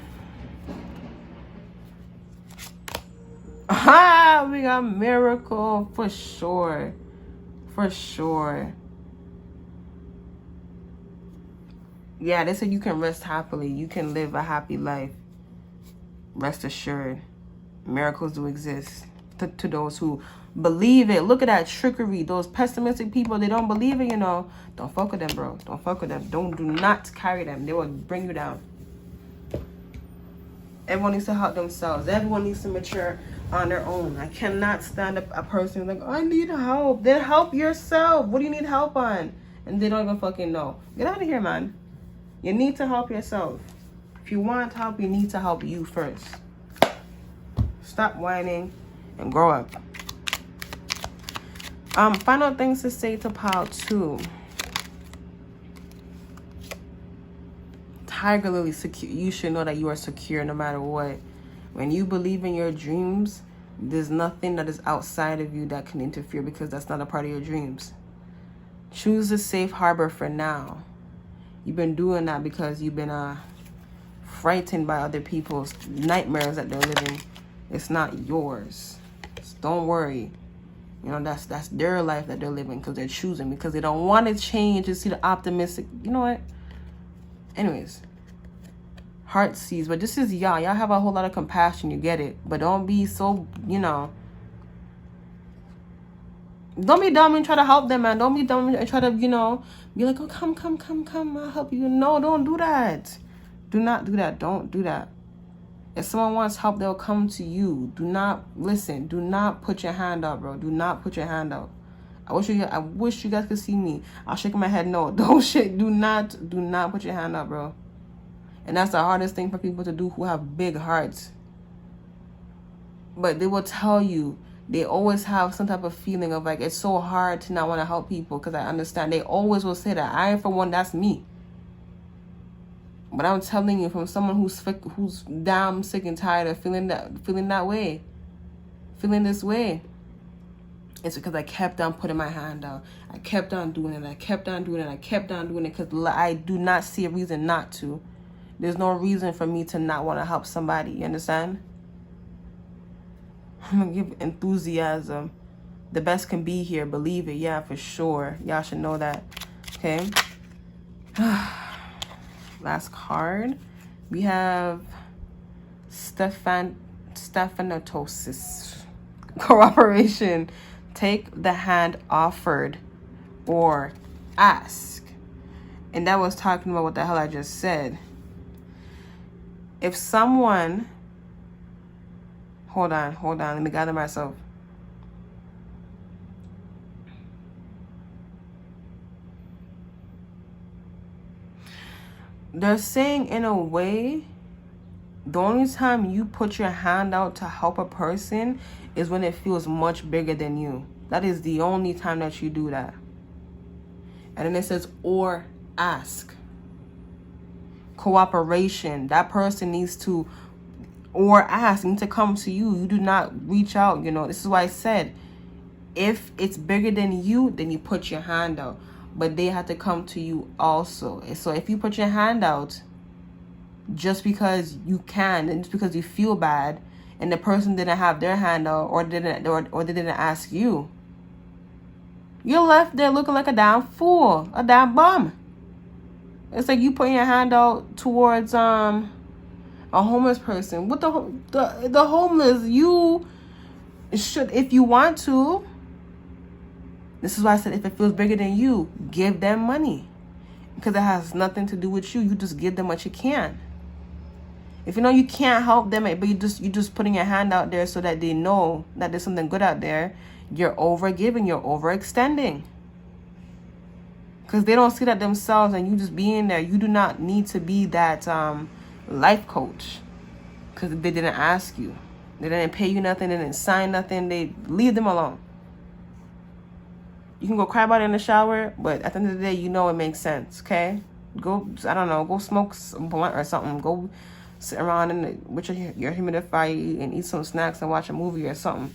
Ah, we got miracle for sure. For sure. Yeah, they said you can rest happily. You can live a happy life. Rest assured. Miracles do exist to those who believe it. Look at that trickery. Those pessimistic people, they don't believe it, you know. Don't fuck with them, bro. Don't fuck with them. Do not carry them. They will bring you down. Everyone needs to help themselves. Everyone needs to mature on their own. I cannot stand up a person who's like, I need help. Then help yourself. What do you need help on? And they don't even fucking know. Get out of here, man. You need to help yourself. If you want help, you need to help you first. Stop whining and grow up. Final things to say to pile 2. Tiger Lily, secure. You should know that you are secure no matter what. When you believe in your dreams, there's nothing that is outside of you that can interfere, because that's not a part of your dreams. Choose a safe harbor for now. You've been doing that because you've been frightened by other people's nightmares that they're living. It's not yours. So don't worry. You know, that's their life that they're living, because they're choosing, because they don't want to change and see the optimistic. You know what? Anyways. Heart sees, but this is y'all. Y'all have a whole lot of compassion. You get it. But don't be so, you know. Don't be dumb and try to help them, man. Don't be dumb and try to, you know, be like, oh, come, I'll help you. No, don't do that. Do not do that. Don't do that. If someone wants help, they'll come to you. Do not, listen, do not put your hand out, bro. Do not put your hand out. I wish you guys could see me. I'll shake my head. No, don't shake. Do not put your hand out, bro. And that's the hardest thing for people to do who have big hearts. But they will tell you, they always have some type of feeling of like, it's so hard to not want to help people, because I understand. They always will say that. I, for one, that's me. But I'm telling you, from someone who's damn sick and tired of feeling that way, feeling this way, it's because I kept on putting my hand out. I kept on doing it. I kept on doing it because I do not see a reason not to. There's no reason for me to not want to help somebody. You understand? I'm going to give enthusiasm. The best can be here. Believe it. Yeah, for sure. Y'all should know that. Okay. Last card. We have Stephanatosis. Cooperation. Take the hand offered or ask. And that was talking about what the hell I just said. If someone... Hold on. Let me gather myself. They're saying in a way, the only time you put your hand out to help a person is when it feels much bigger than you. That is the only time that you do that. And then it says, or ask. Cooperation. That person needs to, or ask, need to come to you. You do not reach out, you know. This is why I said, if it's bigger than you, then you put your hand out. But they have to come to you also. So if you put your hand out just because you can and just because you feel bad and the person didn't have their hand out or they didn't ask you, you're left there looking like a damn fool, a damn bum. It's like you putting your hand out towards a homeless person. What the homeless, you should, if you want to. This is why I said if it feels bigger than you, give them money. Because it has nothing to do with you. You just give them what you can. If you know you can't help them, but you just putting your hand out there so that they know that there's something good out there, you're over giving, you're overextending. Because they don't see that themselves and you just being there. You do not need to be that life coach. Because they didn't ask you. They didn't pay you nothing, they didn't sign nothing, they leave them alone. You can go cry about it in the shower, but at the end of the day, you know it makes sense, okay? Go, I don't know, go smoke some blunt or something. Go sit around with your humidifier and eat some snacks and watch a movie or something.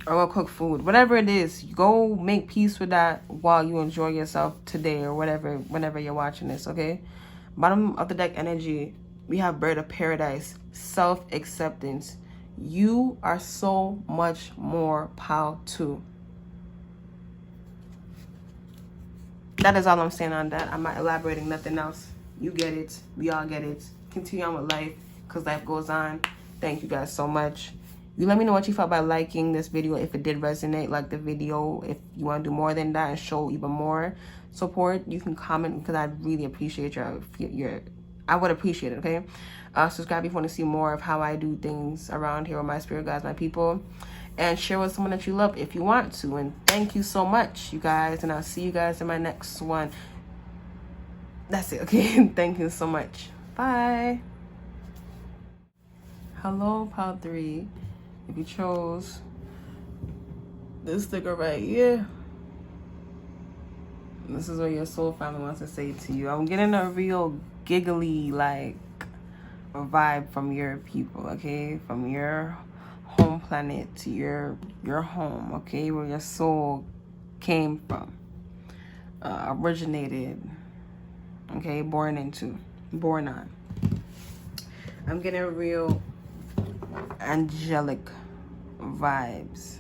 Or go cook food. Whatever it is, go make peace with that while you enjoy yourself today or whatever, whenever you're watching this, okay? Bottom of the deck energy, we have Bird of Paradise, self-acceptance. You are so much more power to. That is all I'm saying on that. I'm not elaborating nothing else. You get it. We all get it. Continue on with life because life goes on. Thank you guys so much. You let me know what you felt by liking this video. If it did resonate, like the video. If you want to do more than that and show even more support, you can comment because I really appreciate your I would appreciate it, okay? Subscribe if you want to see more of how I do things around here with my spirit guides, my people. And share with someone that you love if you want to. And thank you so much, you guys. And I'll see you guys in my next one. That's it, okay? Thank you so much. Bye. Hello, Pile 3. If you chose this sticker right here, this is what your soul family wants to say to you. I'm getting a real giggly, like, vibe from your people, okay? From your home planet to your home, okay, where your soul came from, originated, okay, born on. I'm getting real angelic vibes,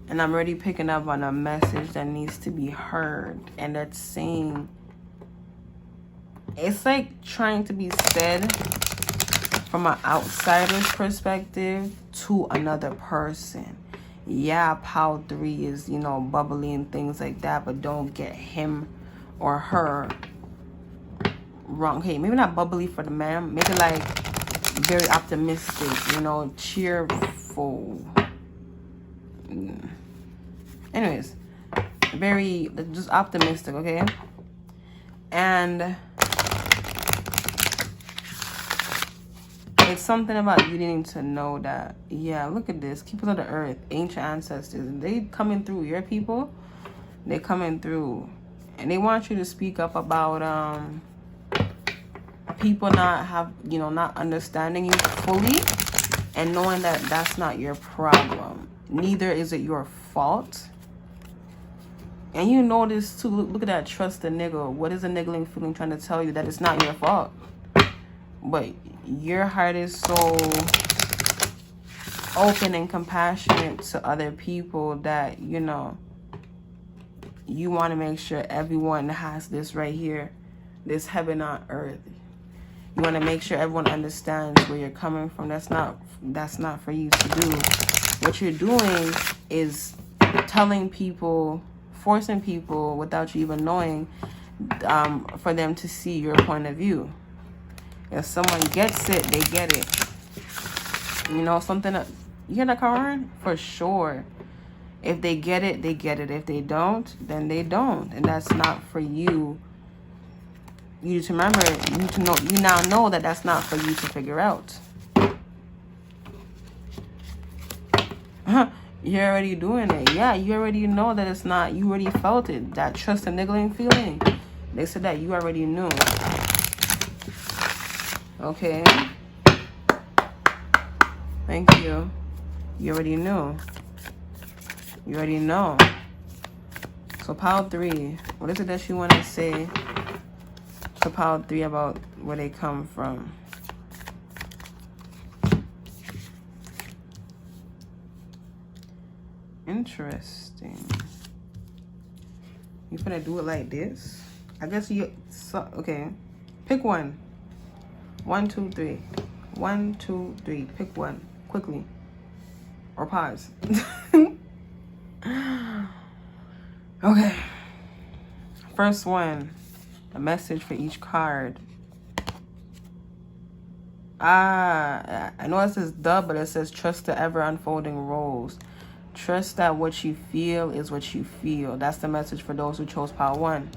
and I'm already picking up on a message that needs to be heard, and that's saying, it's like trying to be said from an outsider's perspective to another person. Yeah, Power 3 is, you know, bubbly and things like that, but don't get him or her wrong. Okay, maybe not bubbly for the man, maybe like very optimistic, you know, cheerful. Anyways, very just optimistic, okay? And it's something about you needing to know that, yeah, look at this. Keepers of the earth, ancient ancestors, they coming through. Your people, they coming through. And they want you to speak up about people not understanding you fully and knowing that that's not your problem. Neither is it your fault. And you know this too. Look at that, trust the nigga. What is a niggling feeling trying to tell you that it's not your fault? But your heart is so open and compassionate to other people that, you know, you want to make sure everyone has this right here, this heaven on earth. You want to make sure everyone understands where you're coming from. That's not for you to do. What you're doing is telling people, forcing people without you even knowing, for them to see your point of view. If someone gets it, they get it. You know, something that, you hear that card? For sure. If they get it, they get it. If they don't, then they don't. And that's not for you. You need to remember, you need to know, you now know that that's not for you to figure out. You're already doing it. Yeah, you already know that it's not, you already felt it. That trust and niggling feeling. They said that you already knew. Okay. Thank you. You already knew. You already know. So pile 3. What is it that you want to say to pile 3 about where they come from? Interesting. You gonna do it like this? I guess you, so, okay. Pick one. 1, 2, 3. 1, 2, 3. Pick one. Quickly. Or pause. Okay. First one. A message for each card. I know it says duh, but it says trust the ever unfolding roles. Trust that what you feel is what you feel. That's the message for those who chose pile 1.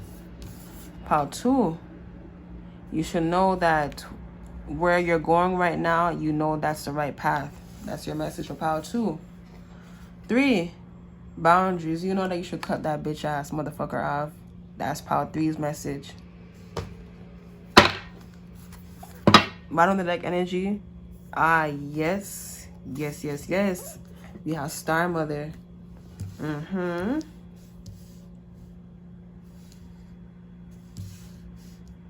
Pile 2. You should know that where you're going right now, you know that's the right path. That's your message for pile 2. 3. Boundaries. You know that you should cut that bitch ass motherfucker off. That's pile 3's message. Bottom of the deck energy. Yes. Yes, yes, yes. We have Star Mother.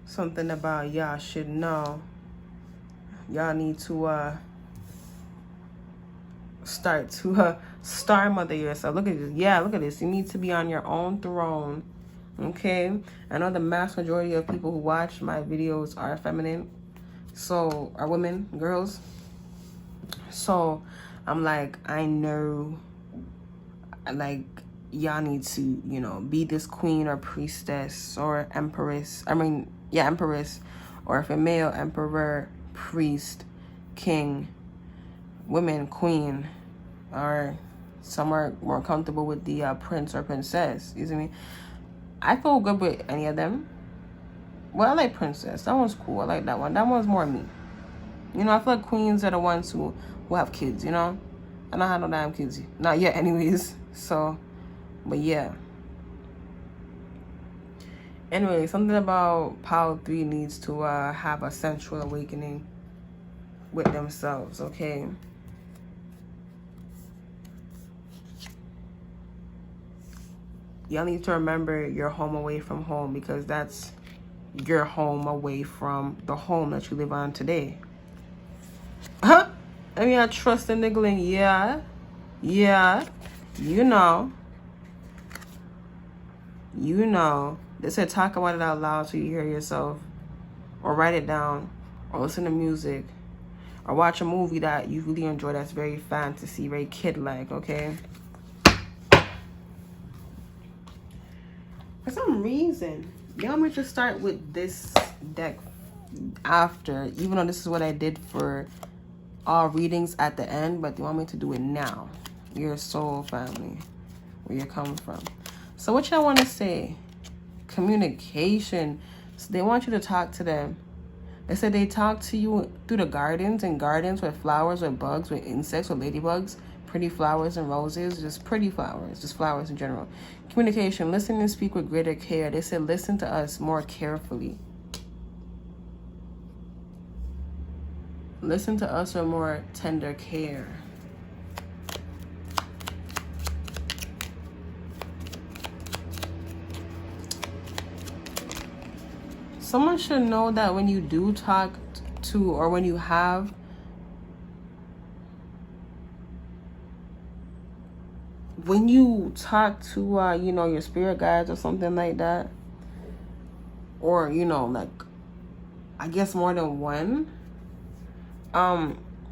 Something about y'all should know. Y'all need to start to Star Mother yourself. Look at this. Yeah, look at this. You need to be on your own throne. Okay? I know the vast majority of people who watch my videos are feminine. So, are women, girls. So, I'm like, I know, like, y'all need to, you know, be this queen or priestess or empress. I mean, yeah, empress. Or if a male, emperor, priest, king, women, queen. Or some are more comfortable with the prince or princess. You see me? I feel good with any of them. Well, I like princess. That one's cool. I like that one. That one's more me. You know, I feel like queens are the ones who have kids, you know? I don't have no damn kids. Not yet, anyways. So, but yeah. Anyway, something about pile 3 needs to have a sensual awakening with themselves, okay? Y'all need to remember your home away from home, because that's your home away from the home that you live on today. Huh? I mean, I trust the niggling. Yeah. Yeah. You know. You know. They said talk about it out loud so you hear yourself. Or write it down. Or listen to music. Or watch a movie that you really enjoy that's very fantasy, very kid-like, okay? For some reason, you want me to start with this deck after, even though this is what I did for all readings at the end, but they want me to do it now. Your soul family, where you're coming from. So what y'all want to say? Communication. So they want you to talk to them. They said they talk to you through the gardens, and gardens with flowers, with bugs, with insects, with ladybugs, pretty flowers and roses, just pretty flowers, just flowers in general. Communication. Listen and speak with greater care. They said listen to us more carefully. Listen to us with more tender care. Someone should know that when you do talk to, or when you have, when you talk to, you know, your spirit guides or something like that, or, you know, like I guess more than one.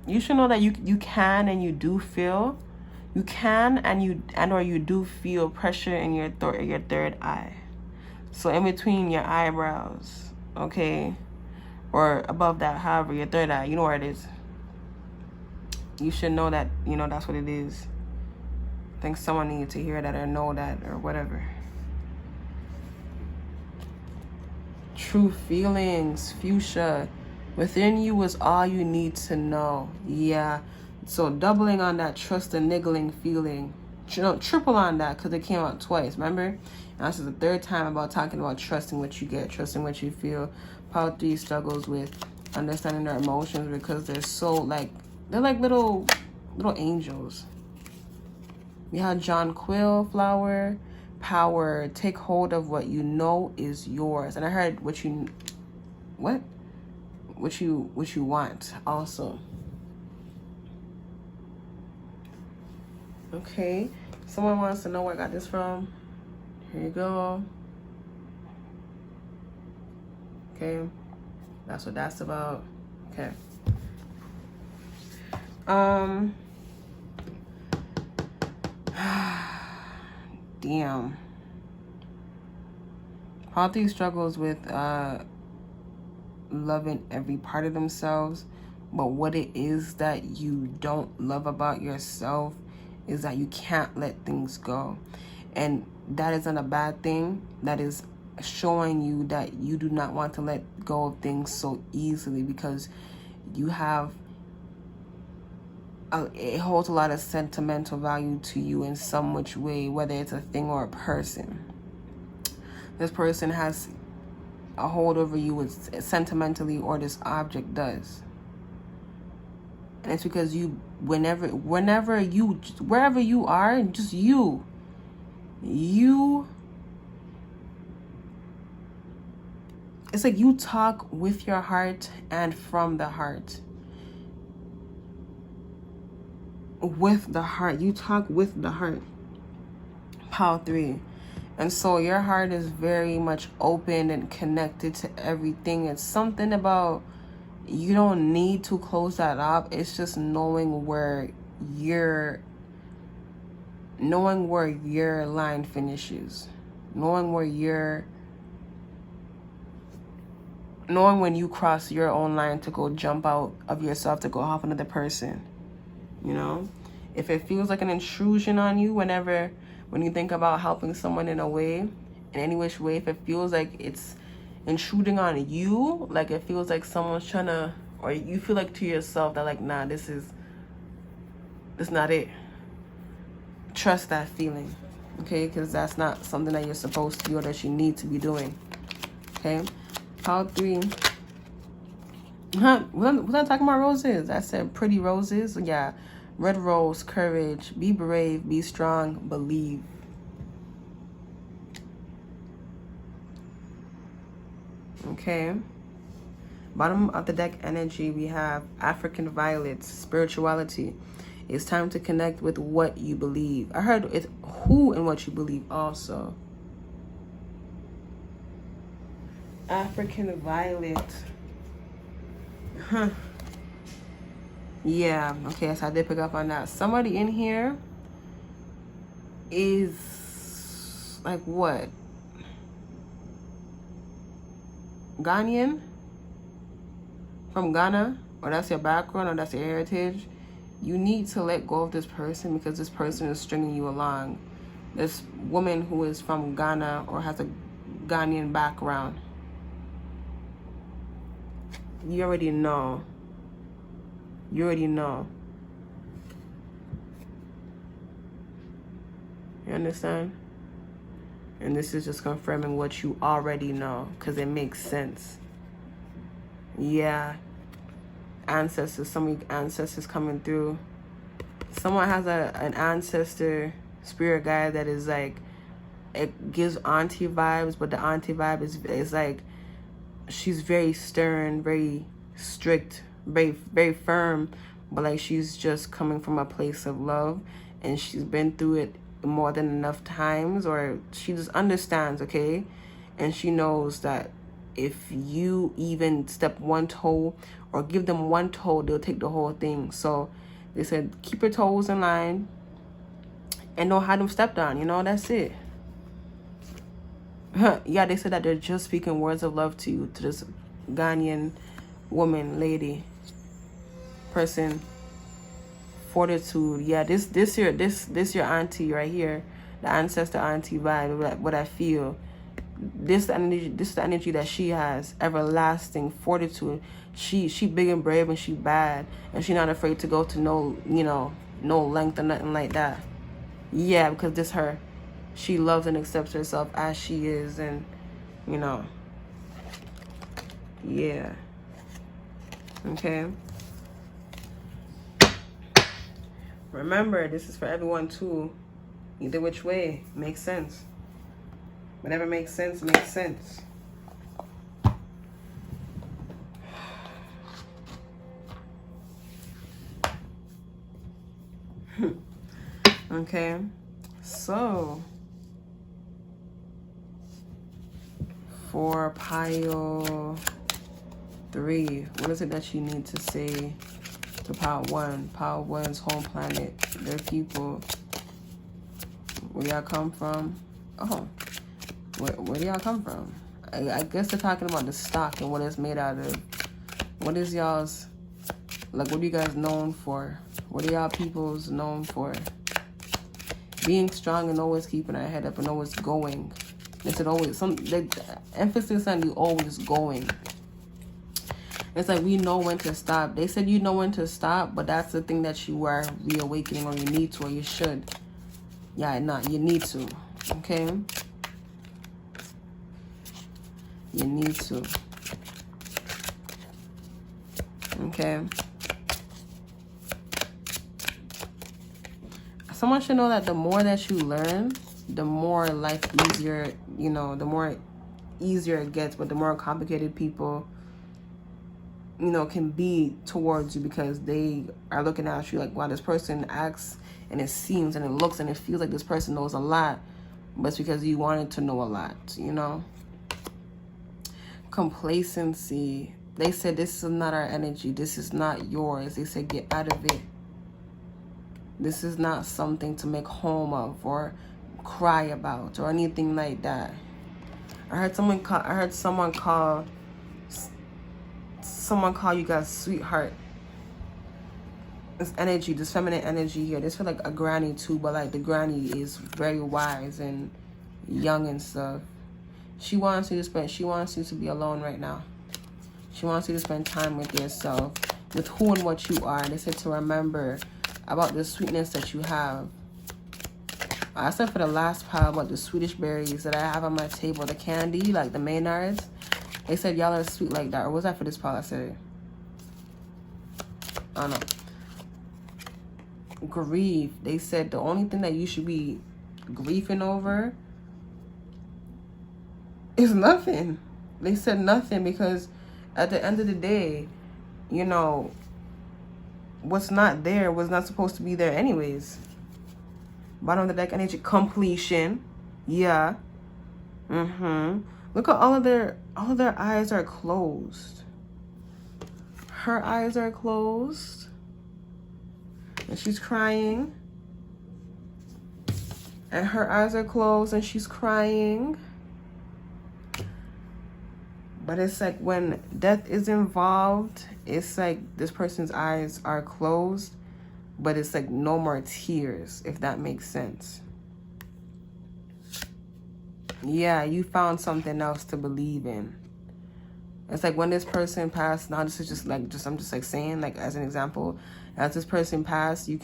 You should know that you can and you do feel, you can and or you do feel pressure in your third eye. So in between your eyebrows, okay, or above that, however, your third eye, you know where it is. You should know that, you know, that's what it is. I think someone needs to hear that or know that or whatever. True feelings, fuchsia. Within you is all you need to know. Yeah. So doubling on that trust and niggling feeling. Triple on that because it came out twice, remember? And this is the third time about talking about trusting what you get, trusting what you feel. Power 3 struggles with understanding their emotions because they're so like, they're like little angels. You have John Quill flower, power, take hold of what you know is yours. And I heard what you want also. Okay, someone wants to know where I got this from. Here you go. Okay, that's what that's about. Okay. Damn. Poly struggles with loving every part of themselves, but what it is that you don't love about yourself is that you can't let things go. And that isn't a bad thing. That is showing you that you do not want to let go of things so easily because you have it holds a lot of sentimental value to you in some which way, whether it's a thing or a person. This person has a hold over you sentimentally, or this object does. And it's because you, wherever you are, just you, it's like you talk with your heart and from the heart. With the heart, you talk with the heart. Power 3. And so your heart is very much open and connected to everything. It's something about, you don't need to close that up. It's just knowing where your line finishes. Knowing when you cross your own line to go jump out of yourself to go help another person. You know, if it feels like an intrusion on you when you think about helping someone in a way, in any which way, if it feels like it's intruding on you, like it feels like someone's trying to, or you feel like to yourself that like, nah, this not it. Trust that feeling, okay? Because that's not something that you're supposed to do or that you need to be doing, okay? Power 3. Was I talking about roses? I said pretty roses. Yeah. Red rose, courage, be brave, be strong, believe. Okay. Bottom of the deck energy, we have African violets, spirituality. It's time to connect with what you believe. I heard it's who and what you believe also. African violet. Huh. Yeah, okay, so I did pick up on that. Somebody in here is like what? Ghanaian? From Ghana? Or that's your background or that's your heritage? You need to let go of this person because this person is stringing you along. This woman who is from Ghana or has a Ghanaian background. You already know. You already know. You understand? And this is just confirming what you already know because it makes sense. Yeah. Ancestors, some of you ancestors coming through. Someone has an ancestor spirit guide that is like, it gives auntie vibes, but the auntie vibe is like, she's very stern, very strict, very, very firm, but like she's just coming from a place of love and she's been through it more than enough times, or she just understands, okay? And she knows that if you even step one toe or give them one toe, they'll take the whole thing. So they said keep your toes in line and don't have them stepped on, you know, that's it. Yeah, they said that they're just speaking words of love to you, to this Ghanaian woman, lady, person. Fortitude. Yeah, this your auntie right here, the ancestor auntie vibe. What I feel, this the energy that she has, everlasting fortitude. She big and brave and she bad, and she not afraid to go to no, you know, no length or nothing like that. Yeah, because this her, she loves and accepts herself as she is, and you know, yeah. Okay. Remember, this is for everyone too. Either which way makes sense. Whatever makes sense, makes sense. Okay, so for pile 3, what is it that you need to say to pile 1? Pile 1's home planet, their people. Where y'all come from? Oh, where do y'all come from? I guess they're talking about the stock and what it's made out of. What is y'all's, like, what are you guys known for? What are y'all peoples known for? Being strong and always keeping our head up and always going. They said always, emphasis on you always going. It's like we know when to stop. They said you know when to stop, but that's the thing that you are reawakening, or you need to, or you should. Yeah, you need to. Okay? You need to. Okay? Someone should know that the more that you learn, the more life easier, you know, the more easier it gets, but the more complicated people, you know, can be towards you, because they are looking at you like, wow, this person acts and it seems and it looks and it feels like this person knows a lot, but it's because you wanted to know a lot, you know. Complacency. They said this is not our energy. This is not yours. They said get out of it. This is not something to make home of or cry about or anything like that. I heard someone call you guys sweetheart. This energy, this feminine energy here. This feel like a granny too, but like the granny is very wise and young and stuff. She wants you to be alone right now. She wants you to spend time with yourself, with who and what you are. They said to remember about the sweetness that you have. I said for the last pile about the Swedish berries that I have on my table, the candy, like the Maynards. They said y'all are sweet like that. Or was that for this pile I said? I don't know. Grief. They said the only thing that you should be grieving over is nothing. They said nothing, because at the end of the day, you know, what's not there was not supposed to be there anyways. Bottom of the deck energy, completion. Yeah. Look at all of their eyes are closed. Her eyes are closed. And she's crying. And her eyes are closed and she's crying. But it's like when death is involved, it's like this person's eyes are closed, but it's like no more tears, if that makes sense. Yeah, you found something else to believe in. It's like when this person passed, now this is I'm just like saying, like as an example, as this person passed, you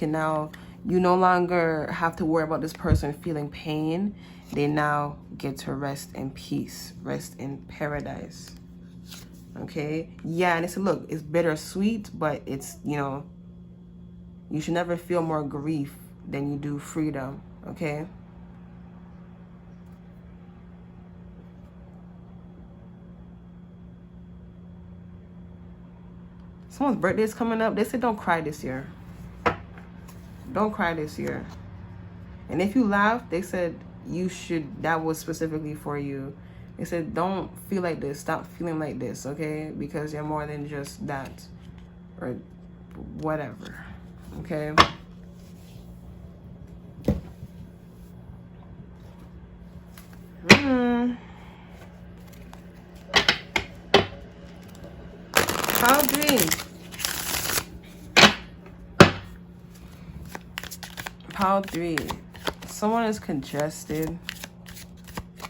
no longer have to worry about this person feeling pain. They now get to rest in peace, rest in paradise. Okay? Yeah, and it's, look, it's bittersweet, but it's, you know, you should never feel more grief than you do freedom. Okay? Someone's birthday is coming up. They said don't cry this year. Don't cry this year. And if you laugh, they said you should, that was specifically for you. They said, don't feel like this. Stop feeling like this, okay? Because you're more than just that or whatever, okay? Pile 3. Pile 3. Someone is congested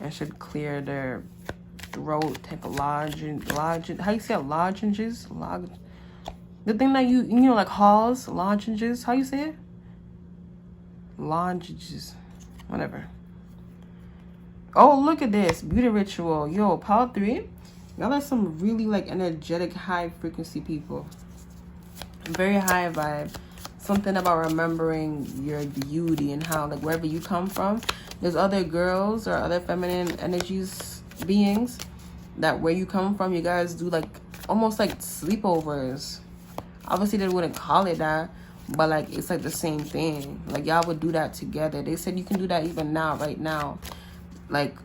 and should clear their throat. Take a lozenge. How you say it? Lozenges? The thing that you know, like halls, lozenges. How you say it? Lozenges. Whatever. Oh, look at this. Beauty ritual. Yo, pile 3. Y'all are some really like energetic, high frequency people. Very high vibe. Something about remembering your beauty and how, like, wherever you come from, there's other girls or other feminine energies, beings, that where you come from, you guys do like almost like sleepovers. Obviously they wouldn't call it that, but like it's like the same thing. Like y'all would do that together. They said you can do that even now, right now. Like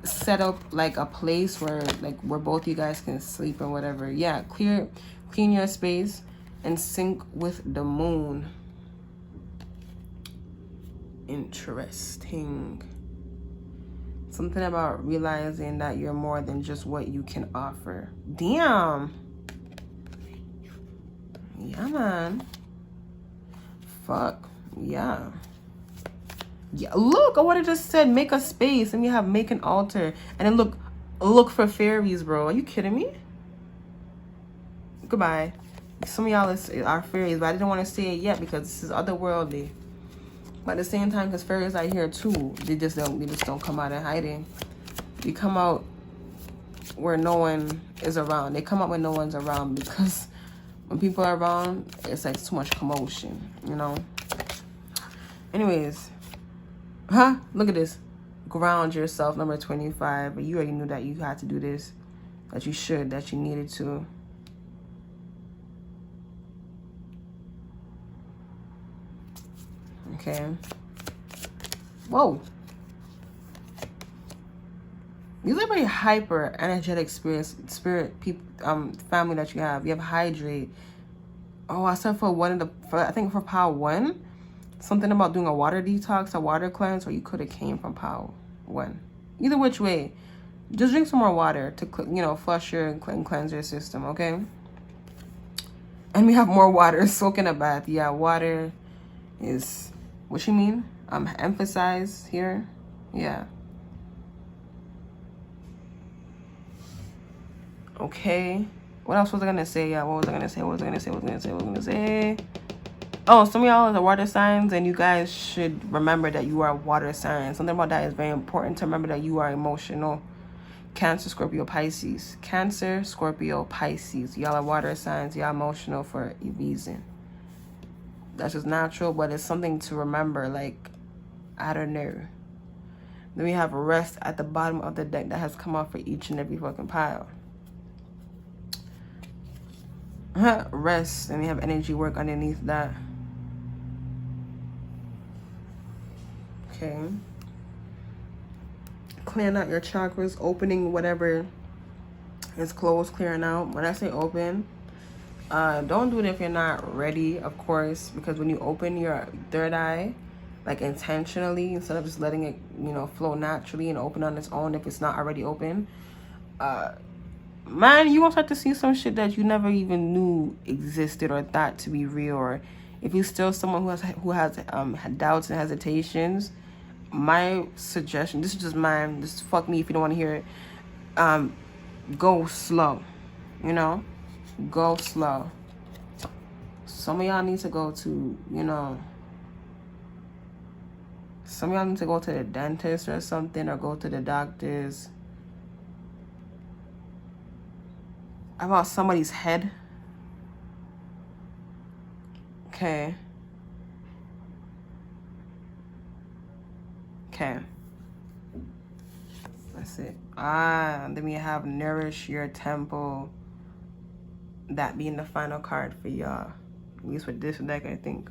set up like a place where both you guys can sleep and whatever. Yeah, clean your space and sync with the moon. Interesting. Something about realizing that you're more than just what you can offer. Damn. Yeah, man. Fuck. Yeah. Yeah, look, I would have just said make a space and we have make an altar. And then look for fairies, bro. Are you kidding me? Goodbye. Some of y'all are fairies, but I didn't want to say it yet because this is otherworldly. But at the same time, because fairies are here too, they just don't come out of hiding. They come out where no one is around. They come out when no one's around, because when people are around, it's like too much commotion, you know. Anyways, look at this. Ground yourself, number 25. But you already knew that you had to do this, that you should, that you needed to. Okay. Whoa. These are very hyper energetic spirit people, family that you have. You have hydrate. Oh, I said I think for pile 1, something about doing a water detox, a water cleanse, or you could have came from pile 1. Either which way, just drink some more water to, you know, flush your and cleanse your system, okay? And we have more water. Soak in a bath. Yeah, water is what you mean. Emphasize here. Yeah. Okay. What else was I gonna say? Yeah, what was I gonna say? Oh, some of y'all are water signs, and you guys should remember that you are water signs. Something about that is very important to remember, that you are emotional. Cancer, Scorpio, Pisces. Cancer, Scorpio, Pisces. Y'all are water signs. Y'all emotional for a reason. That's just natural, but it's something to remember. Like, I don't know. Then we have rest at the bottom of the deck that has come out for each and every fucking pile. Rest, and we have energy work underneath that. Okay. Clearing out your chakras, opening whatever is closed, clearing out. When I say open, don't do it if you're not ready, of course, because when you open your third eye, like intentionally, instead of just letting it, you know, flow naturally and open on its own if it's not already open, man, you gonna start to see some shit that you never even knew existed or thought to be real. Or if you're still someone who has doubts and hesitations, my suggestion, this is just mine, just fuck me if you don't want to hear it, go slow, you know, go slow. Some of y'all need to go to, you know, some of y'all need to go to the dentist or something, or go to the doctors about somebody's head. Okay. Okay. That's it. Then we have nourish your temple. That being the final card for y'all. At least with this deck, I think.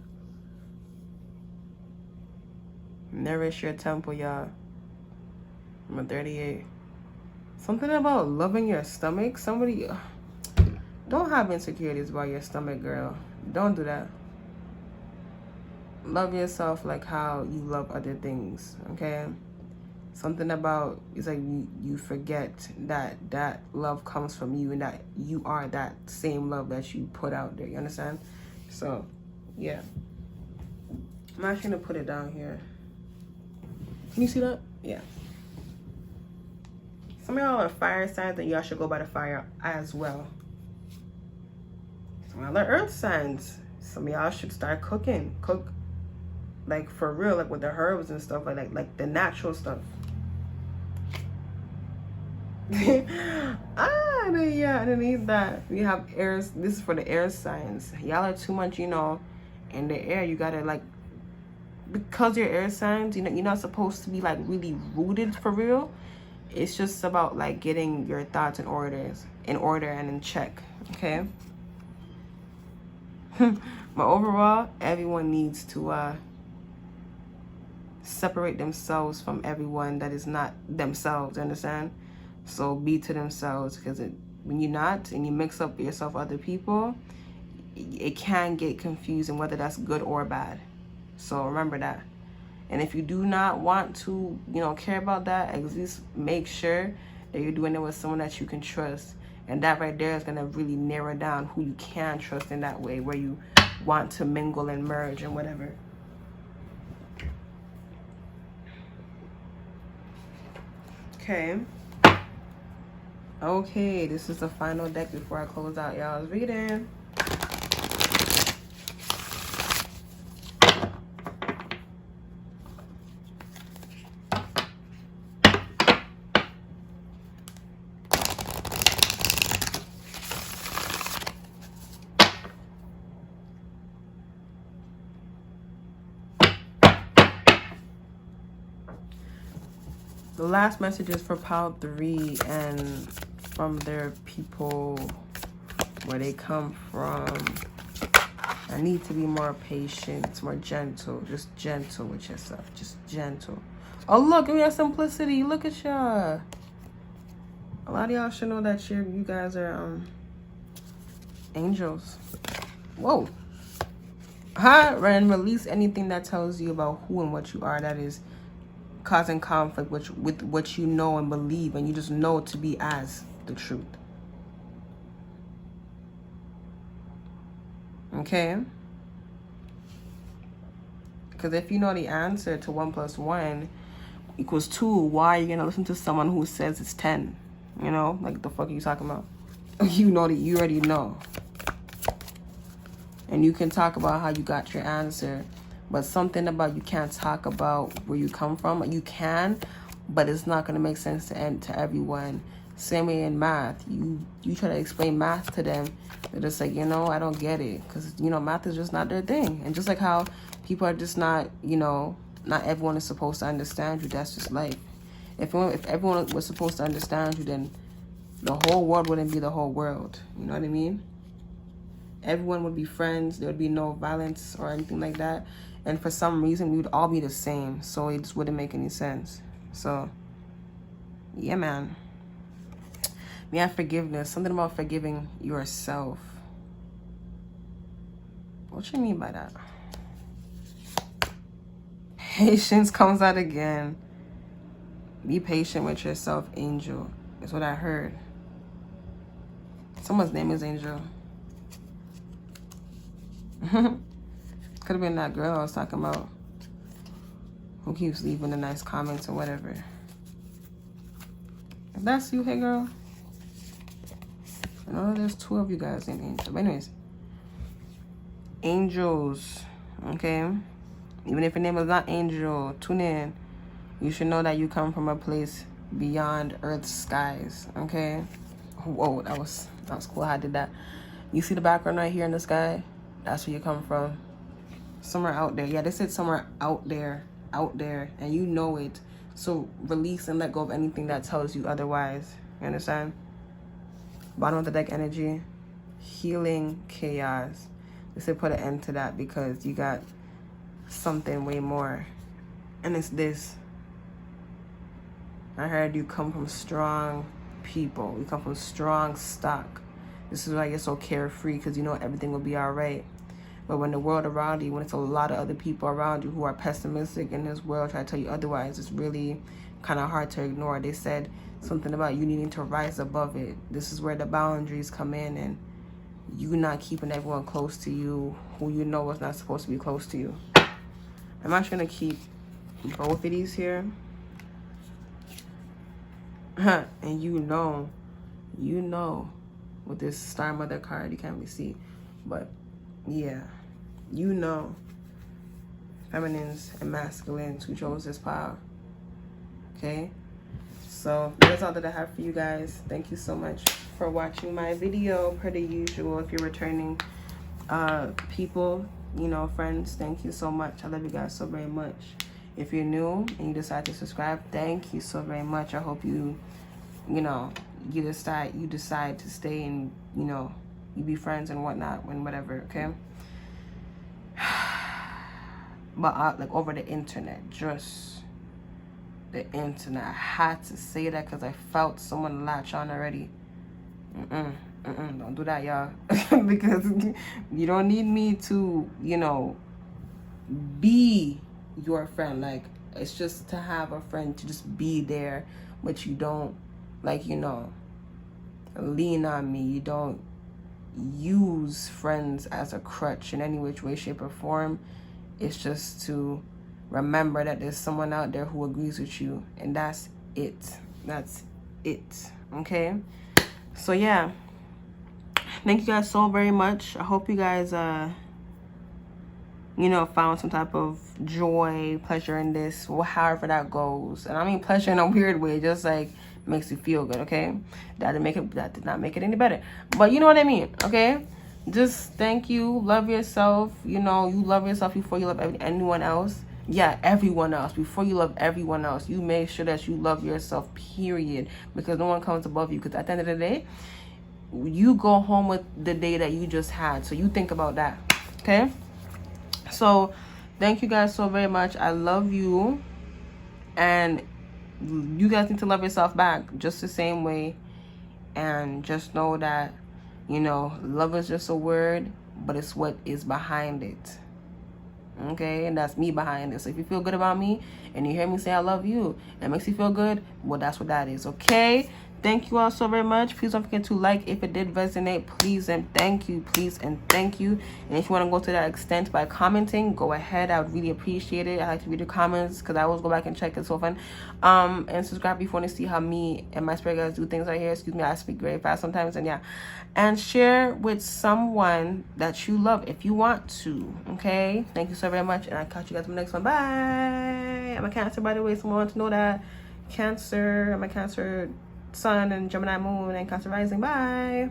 Nourish your temple, y'all. Number 38. Something about loving your stomach. Somebody, don't have insecurities about your stomach, girl. Don't do that. Love yourself like how you love other things, okay? Something about, it's like you forget that love comes from you and that you are that same love that you put out there. You understand? So, yeah. I'm actually gonna put it down here. Can you see that? Yeah. Some of y'all are fire signs and y'all should go by the fire as well. Some of y'all are earth signs. Some of y'all should start cooking. Cook like for real, like with the herbs and stuff like the natural stuff. Yeah, underneath that we have airs. This is for the air signs. Y'all are too much, you know, in the air. You gotta like, because you're air signs, you know, you're not supposed to be like really rooted for real. It's just about like getting your thoughts in order and in check, okay? But overall, everyone needs to separate themselves from everyone that is not themselves, understand? So be to themselves, because when you're not and you mix up yourself with other people, it can get confusing whether that's good or bad. So remember that. And if you do not want to, you know, care about that, at least make sure that you're doing it with someone that you can trust. And that right there is going to really narrow down who you can trust in that way, where you want to mingle and merge and whatever. Okay. Okay, this is the final deck before I close out y'all's reading. The last message is for pile 3 and from their people, where they come from. I need to be more patient, more gentle, just gentle with yourself, just gentle. Oh look, we have simplicity. Look at y'all. A lot of y'all should know that you guys are angels. Whoa. Hi, and release anything that tells you about who and what you are that is causing conflict with what you know and believe, and you just know to be as the truth. Okay? Because if you know the answer to 1 + 1 = 2, why are you gonna listen to someone who says it's 10? You know, like the fuck are you talking about? You know that you already know. And you can talk about how you got your answer, but something about you can't talk about where you come from. You can, but it's not going to make sense to everyone. Same way in math. You try to explain math to them, they're just like, you know, I don't get it. Because, you know, math is just not their thing. And just like how people are just not, you know, not everyone is supposed to understand you. That's just life. If everyone was supposed to understand you, then the whole world wouldn't be the whole world. You know what I mean? Everyone would be friends. There would be no violence or anything like that. And for some reason, we would all be the same. So it just wouldn't make any sense. So, yeah, man. We have forgiveness. Something about forgiving yourself. What you mean by that? Patience comes out again. Be patient with yourself, Angel. That's what I heard. Someone's name is Angel. Could have been that girl I was talking about, who keeps leaving the nice comments or whatever. If that's you, hey girl. I know there's 2 of you guys named Angel. But anyways, angels, okay? Even if your name is not Angel, tune in. You should know that you come from a place beyond Earth's skies, okay? Whoa, that was cool how I did that. You see the background right here in the sky? That's where you come from. Somewhere out there. Yeah, they said somewhere out there, and you know it. So release and let go of anything that tells you otherwise. You understand? Bottom of the deck energy, healing chaos. They said put an end to that because you got something way more. And it's this. I heard you come from strong people. You come from strong stock. This is why you're so carefree, because you know everything will be all right. But when the world around you, when it's a lot of other people around you who are pessimistic in this world, try to tell you otherwise, it's really kind of hard to ignore. They said something about you needing to rise above it. This is where the boundaries come in, and you not keeping everyone close to you who you know is not supposed to be close to you. I'm actually going to keep both of these here. And you know, with this Star Mother card, you can't really see, but yeah, you know, feminines and masculines who chose this pile. Okay, so that's all that I have for you guys. Thank you so much for watching my video. Per the usual, if you're returning people, you know, friends, thank you so much. I love you guys so very much. If you're new and you decide to subscribe, thank you so very much. I hope you decide to stay, and you know, you be friends and whatnot and whatever. Okay. But like over the internet, just the internet. I had to say that because I felt someone latch on already. Don't do that, y'all. Because you don't need me to, you know, be your friend. Like, it's just to have a friend, to just be there, but you don't, like, you know, lean on me. You don't use friends as a crutch in any which way, shape, or form. It's just to remember that there's someone out there who agrees with you, and that's it. That's it. Okay. So yeah, thank you guys so very much. I hope you guys you know, found some type of joy, pleasure in this, however that goes. And I mean pleasure in a weird way, just like makes you feel good. Okay, that did not make it any better, but you know what I mean. Okay, just thank you. Love yourself. You know, you love yourself before you love anyone else. Yeah, everyone else. Before you love everyone else, you make sure that you love yourself, period. Because no one comes above you. Because at the end of the day, you go home with the day that you just had. So you think about that. Okay? So thank you guys so very much. I love you. And you guys need to love yourself back just the same way. And just know that, you know, love is just a word, but it's what is behind it. Okay, and that's me behind it. So if you feel good about me and you hear me say I love you, and it makes you feel good, well, that's what that is. Okay, thank you all so very much. Please don't forget to like if it did resonate. Please and thank you. Please and thank you. And if you want to go to that extent by commenting, go ahead. I would really appreciate it. I like to read the comments because I always go back and check. It's so fun. And subscribe if you want to see how me and my spirit guides do things right here. Excuse me, I speak very fast sometimes. And yeah, and share with someone that you love if you want to. Okay, thank you so very much, and I'll catch you guys in the next one. Bye. I'm a Cancer, by the way. Someone wants to know that. Cancer. I'm a Cancer Sun and Gemini Moon and Cancer Rising. Bye.